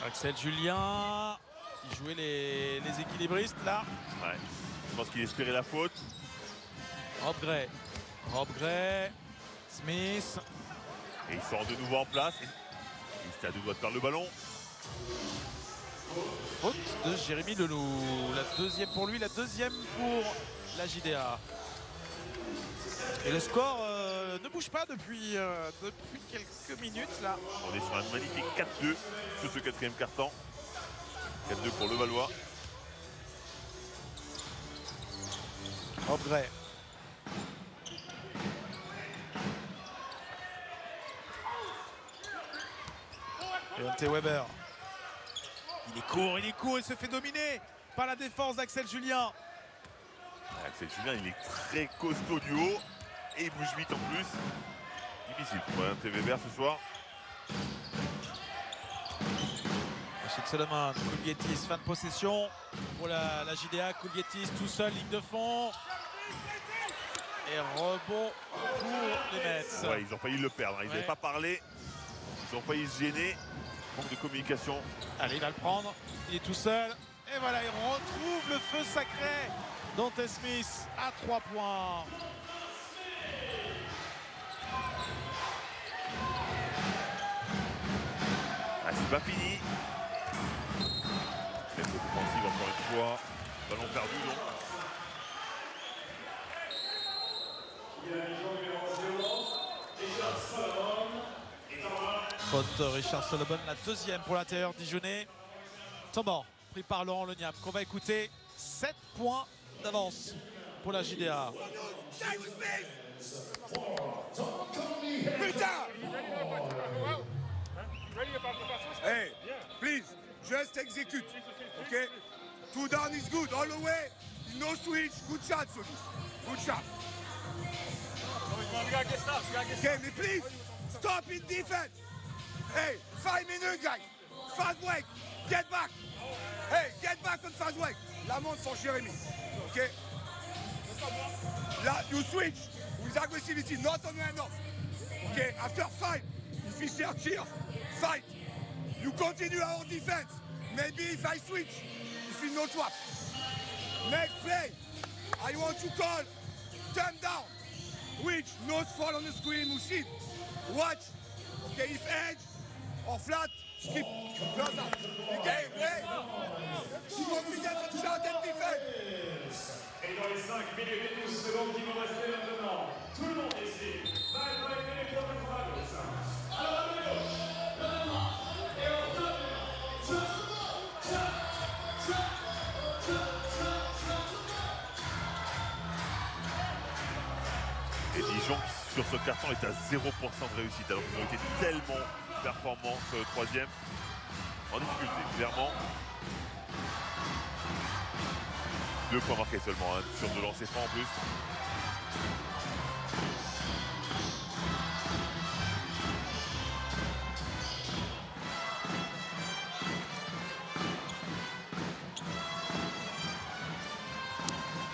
Axel Julien qui jouait les équilibristes là.
Ouais. Je pense qu'il espérait la faute.
Rob Gray, Smith.
Et il sort de nouveau en place. Il était à deux doigts de perdre le ballon.
Faute de Jérémy Leloup. La deuxième pour lui, la deuxième pour la JDA. Et le score ne bouge pas depuis quelques minutes là.
On est sur un magnifique 4-2 sur ce quatrième quart-temps. 4-2 pour Levallois.
Rob Gray. Deontay Weber. Il est court, il se fait dominer par la défense d'Axel Julien.
Axel Julien, il est très costaud du haut et il bouge vite en plus. Difficile pour Deontay Weber ce soir.
Rachid Solomon, Koulietis, fin de possession pour la JDA. Koulietis tout seul, ligne de fond. Et rebond pour les Mets.
Ouais, ils ont failli le perdre. Ils n'avaient pas parlé. Ils ont failli se gêner. Manque de communication.
Allez, il va le prendre. Il est tout seul. Et voilà, il retrouve le feu sacré. Dante Smith à 3 points.
Ah, c'est pas fini. Faute offensive encore une fois. Ballon perdu donc.
Faute Richard Solomon, la deuxième pour l'intérieur dijonnais. Temps mort, pris par Laurent Leniam, qu'on va écouter. 7 points d'avance pour la JDA.
Putain! Hey, please, just execute. Okay? 2 down is good. All the way. No switch. Good shot, Solis. Good shot. Okay, but please, stop in defense. Hey, 5 minutes, guys. Fast break. Get back. Hey, get back on fast break. La montre for Jérémy. Okay? Là, you switch with aggressivity, not on your hand off. Okay, after 5, if you start cheer, fight. You continue our defense. Maybe if I switch, if you no trap. Next play, I want to call turn down. Which nose fall on the screen, Moussine. Watch. Okay, if edge or flat, skip. Close out. Okay, play. Confidence on shot and defense.
Et dans les 5 minutes et 12 secondes qui vont rester maintenant, tout le monde ici va être les trois à gauche. Alors à gauche, à droite, et on tourne.
Et Dijon sur ce carton est à 0% de réussite alors qu'ils ont été tellement performants sur le troisième. En difficulté, clairement. 2 points marqués seulement, hein, sur 2 lancers francs en plus.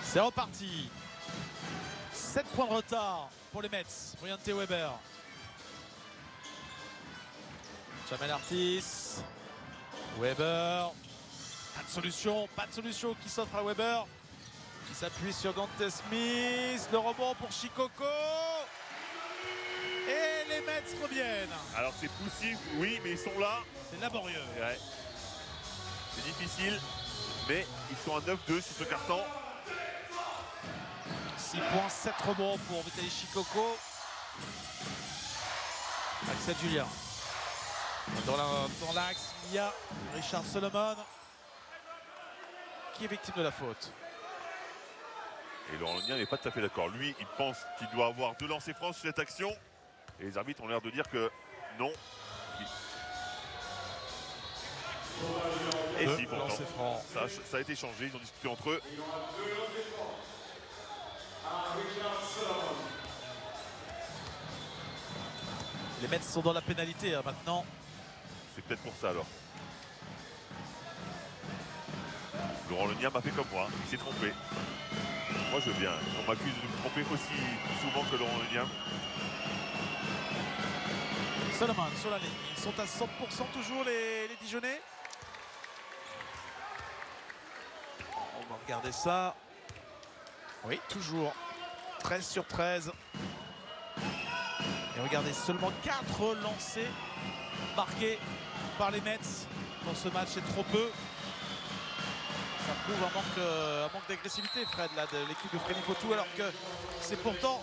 C'est reparti. 7 points de retard pour les Mets. Deontay Weber. Jamel Artis. Weber. Pas de solution qui s'offre à Weber. Qui s'appuie sur Dante Smith. Le rebond pour Shikoko. Et les Mets reviennent.
Alors c'est poussif, oui, mais ils sont là.
C'est laborieux.
Ouais. C'est difficile, mais ils sont à 9-2 sur ce carton.
6 points, 7 rebonds pour Vitaly Shikoko. Axel Julien. Dans l'axe, il y a Richard Solomon qui est victime de la faute.
Et Laurent Legna n'est pas tout à fait d'accord. Lui, il pense qu'il doit avoir 2 lancers francs sur cette action. Et les arbitres ont l'air de dire que non. Et si, pourtant,
Lancers francs.
ça a été changé. Ils ont discuté entre eux.
Les Mets sont dans la pénalité hein, maintenant.
C'est peut-être pour ça alors. Laurent Legna m'a fait comme moi. Il s'est trompé. Moi je veux bien. On m'accuse de me tromper aussi souvent que Laurent Legna.
Solomon sur la ligne. Ils sont à 100% toujours les Dijonais. On va regarder ça. Oui, toujours. 13 sur 13. Et regardez, seulement 4 lancers marqués par les Mets dans ce match, c'est trop peu. Ça prouve un manque d'agressivité, Fred, là, de l'équipe de Freddy Fautou, alors que c'est pourtant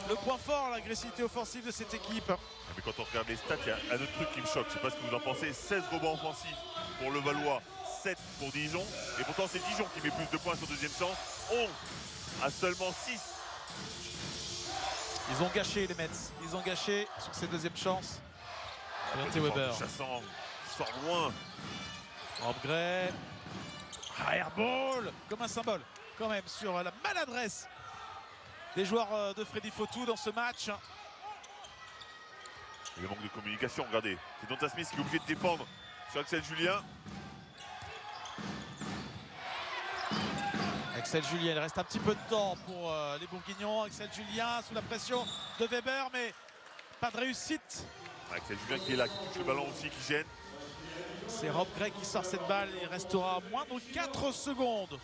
le point fort, l'agressivité offensive de cette équipe.
Mais quand on regarde les stats, il y a un autre truc qui me choque. Je ne sais pas ce que vous en pensez. 16 rebonds offensifs pour le Valois, 7 pour Dijon. Et pourtant c'est Dijon qui met plus de points sur deuxième chance. 11 à seulement 6.
Ils ont gâché les Mets, ils ont gâché sur ces deuxièmes chances. Deontay Weber.
Chassant sort loin.
Rob Gray. Airball comme un symbole quand même sur la maladresse des joueurs de Freddy Fautou dans ce match.
Et le manque de communication, regardez. C'est Donta Smith qui est obligé de défendre sur Axel Julien.
Axel Julien, il reste un petit peu de temps pour les Bourguignons. Axel Julien sous la pression de Weber, mais pas de réussite.
Axel Julien qui est là, qui touche le ballon aussi, qui gêne.
C'est Rob Gray qui sort cette balle. Il restera moins de 4 secondes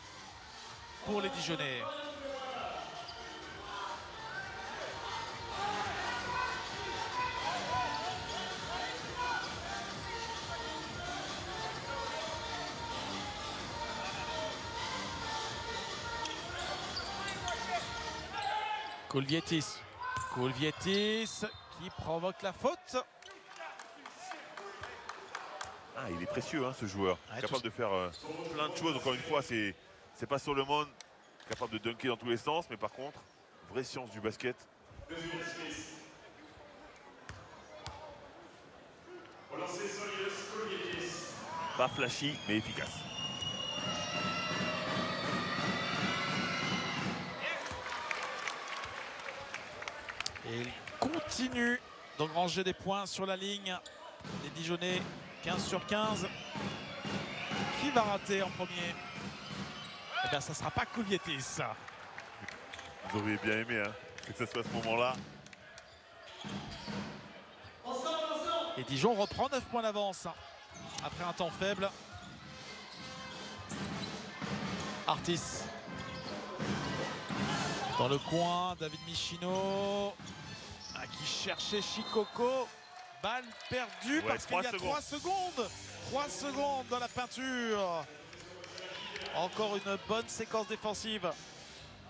pour les Dijonnais. Kulvietis qui provoque la faute.
Ah, il est précieux hein, ce joueur,
Ouais,
capable de faire plein de choses. Encore une fois, c'est pas Solomon capable de dunker dans tous les sens, mais par contre, vraie science du basket. Pas flashy, mais efficace.
Et il continue d'engranger des points sur la ligne. Les Dijonnais, 15 sur 15. Qui va rater en premier? Eh bien, ça ne sera pas Kulvietis.
Vous auriez bien aimé hein, que ce soit à ce moment-là.
Et Dijon reprend 9 points d'avance après un temps faible. Artis. Dans le coin, David Michino qui cherchait Shikoko. Balle perdue
Ouais,
parce qu'il y a
3 secondes.
3 secondes dans la peinture. Encore une bonne séquence défensive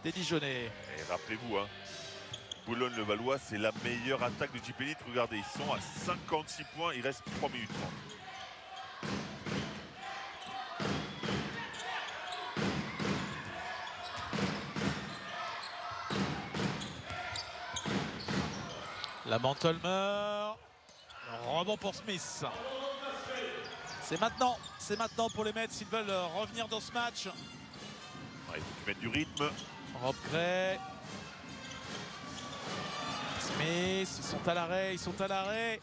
des Dijonnais.
Et rappelez-vous, hein, Boulogne-le-Valois, c'est la meilleure attaque de Jeep Elite. Regardez, ils sont à 56 points, il reste 3 minutes 30.
La Mantolmer. Rebond pour Smith. C'est maintenant pour les Mets s'ils veulent revenir dans ce match.
Ouais, il faut qu'ils mettent du rythme.
Rob Gray. Smith, ils sont à l'arrêt,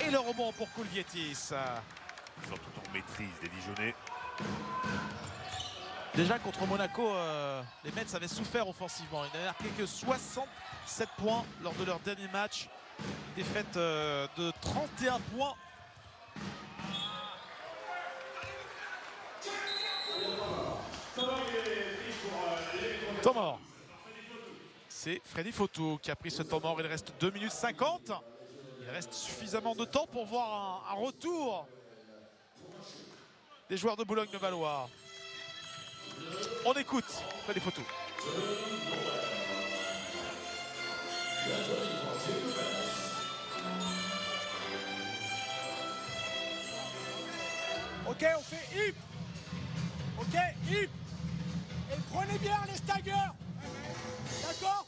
Et le rebond pour Kulvietis.
Ils sont tout en maîtrise, les Dijonnais.
Déjà contre Monaco, les Mets avaient souffert offensivement. Ils n'avaient marqué que 67 points lors de leur dernier match. Défaite de 31 points. Temps mort. C'est Freddy Fautou qui a pris ce temps mort. Il reste 2 minutes 50. Il reste suffisamment de temps pour voir un retour des joueurs de Boulogne-le-Valois. On écoute Freddy Fautou.
Ok, on fait hip. Ok, hip. Et prenez bien les staggers. D'accord?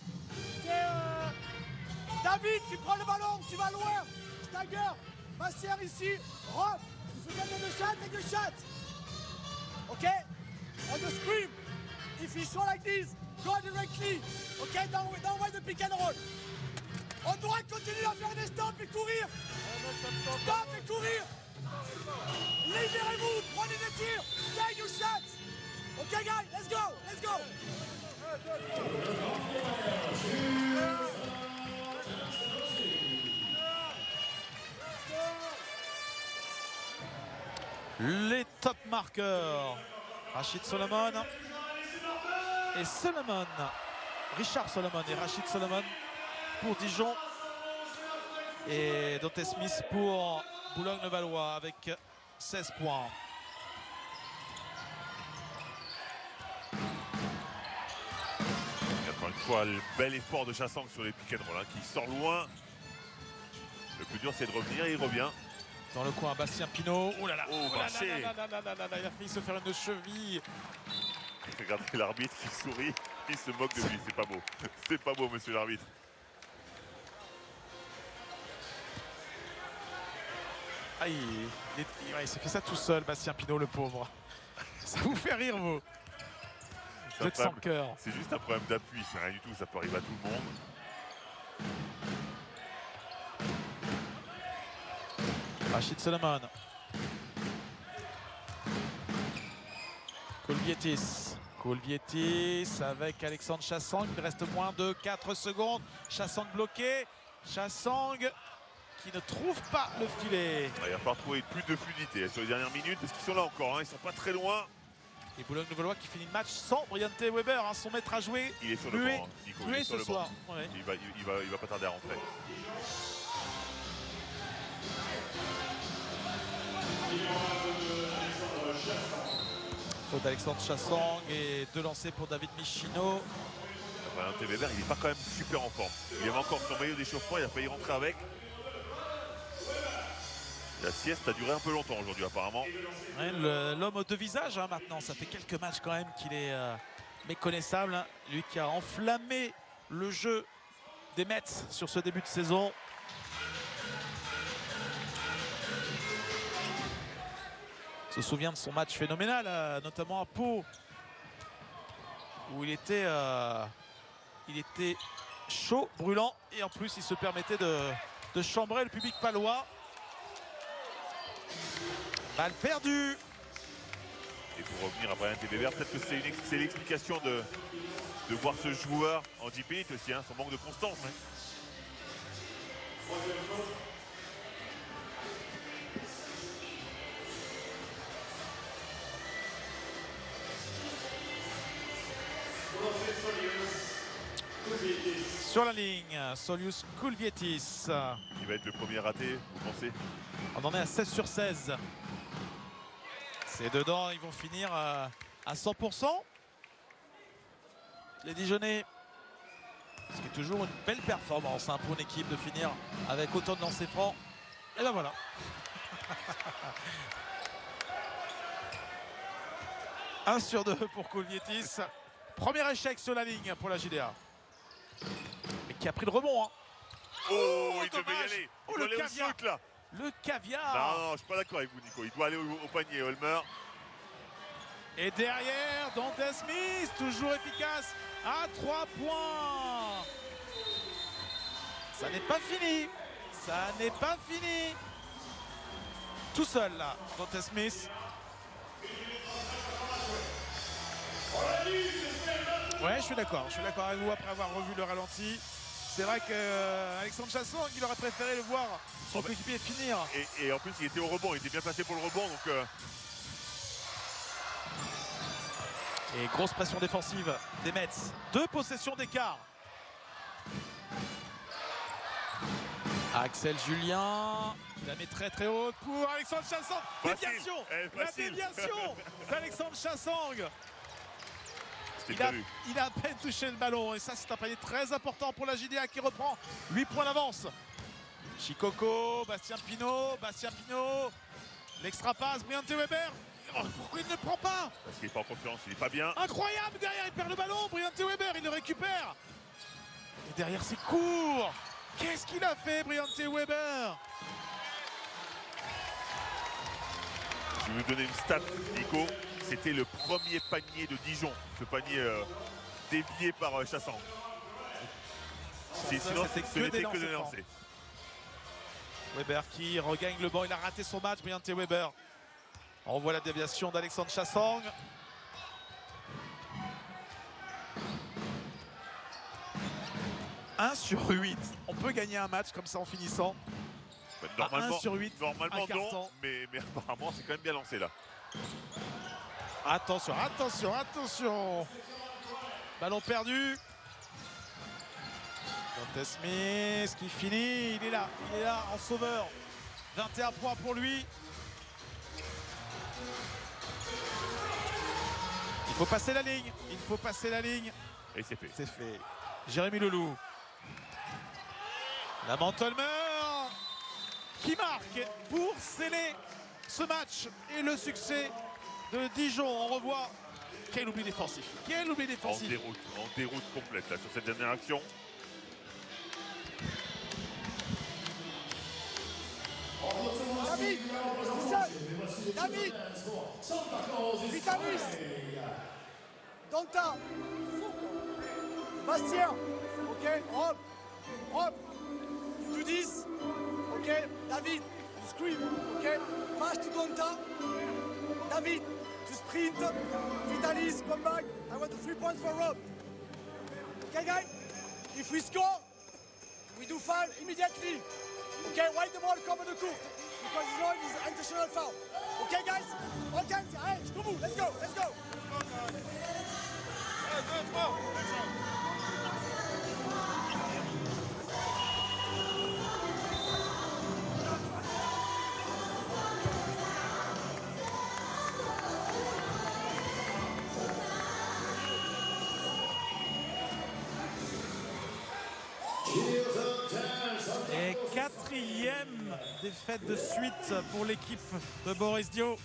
C'est David qui prend le ballon, tu vas loin. Stagger. Massière ici. Rob. Il faut gagner le shot et le shot. Ok? On the scream. If you show like this, go directly. Ok? Don't wait the pick and roll. On doit continuer à faire des stops et courir. Stop et courir. Libérez-vous, prenez des tirs. Take your shots. Ok, guys, let's go, let's go.
Les top marqueurs, Rachid Solomon et Solomon, Richard Solomon et Rachid Solomon pour Dijon et Dante Smith pour Boulogne-le-Valois avec 16 points.
Encore une fois, le bel effort de Chassang sur les pick and roll, hein, qui sort loin. Le plus dur, c'est de revenir et il revient.
Dans le coin, Bastien Pinot. Oh là là,
Oh,
oh là
Marché.
là là là là là là, il a failli se faire une cheville.
Regardez l'arbitre qui sourit, il se moque de lui, c'est pas beau. C'est pas beau, monsieur l'arbitre.
Ah, il s'est fait ça tout seul, Bastien Pinot, le pauvre. Ça vous fait rire, vous? Vous êtes sans cœur.
C'est juste un problème d'appui, c'est rien du tout, ça peut arriver à tout le monde.
Rachid Solomon. Koulvietis avec Alexandre Chassang. Il reste moins de 4 secondes. Chassang bloqué. Chassang qui ne trouve pas le filet.
Il va falloir trouver plus de fluidité sur les dernières minutes parce qu'ils sont là encore, hein, ils sont pas très loin.
Et Boulogne-le-Valois qui finit le match sans Briante Weber, hein, son maître à jouer.
Il est sur le
Muet.
banc, hein, Nico, il
Muet
est sur
ce
le
soir.
banc.
Ouais.
Il va pas tarder à rentrer.
Faute d'Alexandre Chassang et 2 lancers pour David Michino.
Briante Weber, il n'est pas quand même super en forme. Il avait encore son maillot d'échauffement, il a failli rentrer avec. La sieste a duré un peu longtemps aujourd'hui apparemment.
Ouais, l'homme aux deux visages, hein, maintenant. Ça fait quelques matchs quand même qu'il est méconnaissable, hein. Lui qui a enflammé le jeu des Mets sur ce début de saison. On se souvient de son match phénoménal, notamment à Pau, où il était chaud, brûlant, et en plus il se permettait de chambrer le public palois. Balle perdue.
Et pour revenir à Briante Weber, peut-être que c'est l'explication de voir ce joueur en 10 minutes aussi, hein, son manque de constance.
Ouais. Sur la ligne, Solius Koulvietis.
Il va être le premier raté, vous pensez?
On en est à 16 sur 16. C'est dedans, ils vont finir à 100%. Les Dijonnais. Ce qui est toujours une belle performance, hein, pour une équipe de finir avec autant de lancers francs. Et ben voilà. Un sur 2 pour Koulvietis. Premier échec sur la ligne pour la JDA. Mais qui a pris le rebond, hein.
Oh, il devait y
dommage.
aller.
Oh,
Il
le
doit aller au
caviar.
shoot là.
Le caviar.
Non, je suis pas d'accord avec vous, Nico. Il doit aller au panier, Holmer.
Et derrière, Dante Smith, toujours efficace, à 3 points. Ça n'est pas fini. Ça n'est pas fini. Tout seul, là, Dante Smith. Ouais, je suis d'accord avec vous après avoir revu le ralenti. C'est vrai que Alexandre Chassang, il aurait préféré le voir son coéquipier finir.
Et en plus, il était au rebond. Il était bien placé pour le rebond. Donc,
Et grosse pression défensive des Mets. 2 possessions d'écart. Axel Julien, qui la met très très haute pour Alexandre Chassang.
Facile.
Déviation.
Eh,
La
facile.
déviation d'Alexandre Chassang.
c'était
Il a,
prévu.
il a à peine touché le ballon. Et ça, c'est un panier très important pour la JDA qui reprend 8 points d'avance. Chikoko, Bastien Pinot. L'extra passe, Briante Weber. Oh, pourquoi il ne prend pas?
Parce qu'il n'est pas en confiance, il n'est pas bien.
Incroyable, derrière il perd le ballon, Briante Weber, il le récupère. Et derrière c'est court. Qu'est-ce qu'il a fait, Briante Weber?
Je vais vous donner une stat, Nico. C'était le premier panier de Dijon. Ce panier dévié par Chassang. Sinon, ce n'était que des lancers.
Weber qui regagne le banc, il a raté son match, Briante Weber. On voit la déviation d'Alexandre Chassang. « 1 sur 8. On peut gagner un match comme ça en finissant.
Normalement,
1 sur 8,
normalement
un carton.
non, mais apparemment c'est quand même bien lancé là.
Attention, attention, attention. Ballon perdu. Dante Smith qui finit, il est là en sauveur. 21 points pour lui. Il faut passer la ligne, il faut passer la ligne.
Et c'est fait.
C'est fait. Jérémy Leloup. La Mentolmer qui marque pour sceller ce match et le succès de Dijon. On revoit quel oubli défensif. Quel oubli défensif.
En déroute complète là, sur cette dernière action.
David, David, Vitalis, Donta, Bastien, ok, Rob, you do this, ok, David, to scream, ok, pass to Donta, David, to sprint, Vitalis, come back, I want the 3 points for Rob. Okay guys, if we score, we do foul immediately. Okay, while the ball come on the court, because it's all is intentional foul. Okay guys, okay, hey, Shkumu, let's go, let's go.
Et 4e défaite de suite pour l'équipe de Boris Dio.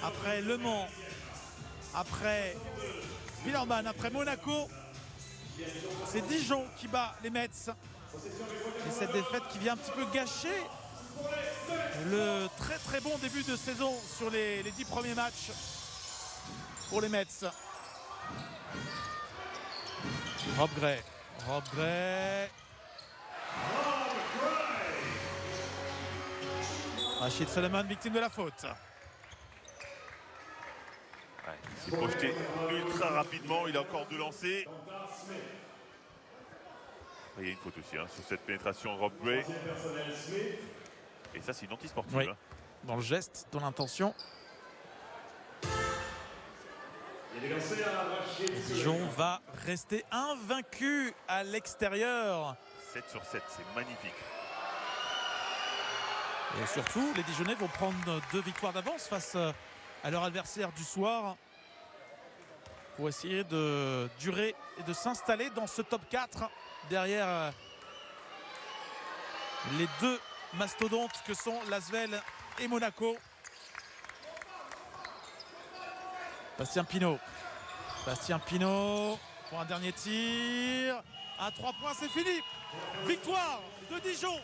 Après Le Mans, après Villeurbanne, après Monaco, c'est Dijon qui bat les Mets. Et cette défaite qui vient un petit peu gâcher le très très bon début de saison sur les 10 premiers matchs pour les Mets. Rob Gray. Rachid Solomon, victime de la faute.
Ouais, il s'est projeté ultra rapidement, il a encore 2 lancers. Il y a une faute aussi sur cette pénétration Rob Gray. Et ça c'est une anti-sportive.
Oui. Dans le geste, dans l'intention. Dijon va rester invaincu à l'extérieur.
7 sur 7, c'est magnifique.
Et surtout, les Dijonnais vont prendre 2 victoires d'avance face à leur adversaire du soir pour essayer de durer et de s'installer dans ce top 4 derrière les 2 mastodontes que sont L'Asvel et Monaco. Bastien Pinault pour un dernier tir. À 3 points, c'est fini. Victoire de Dijon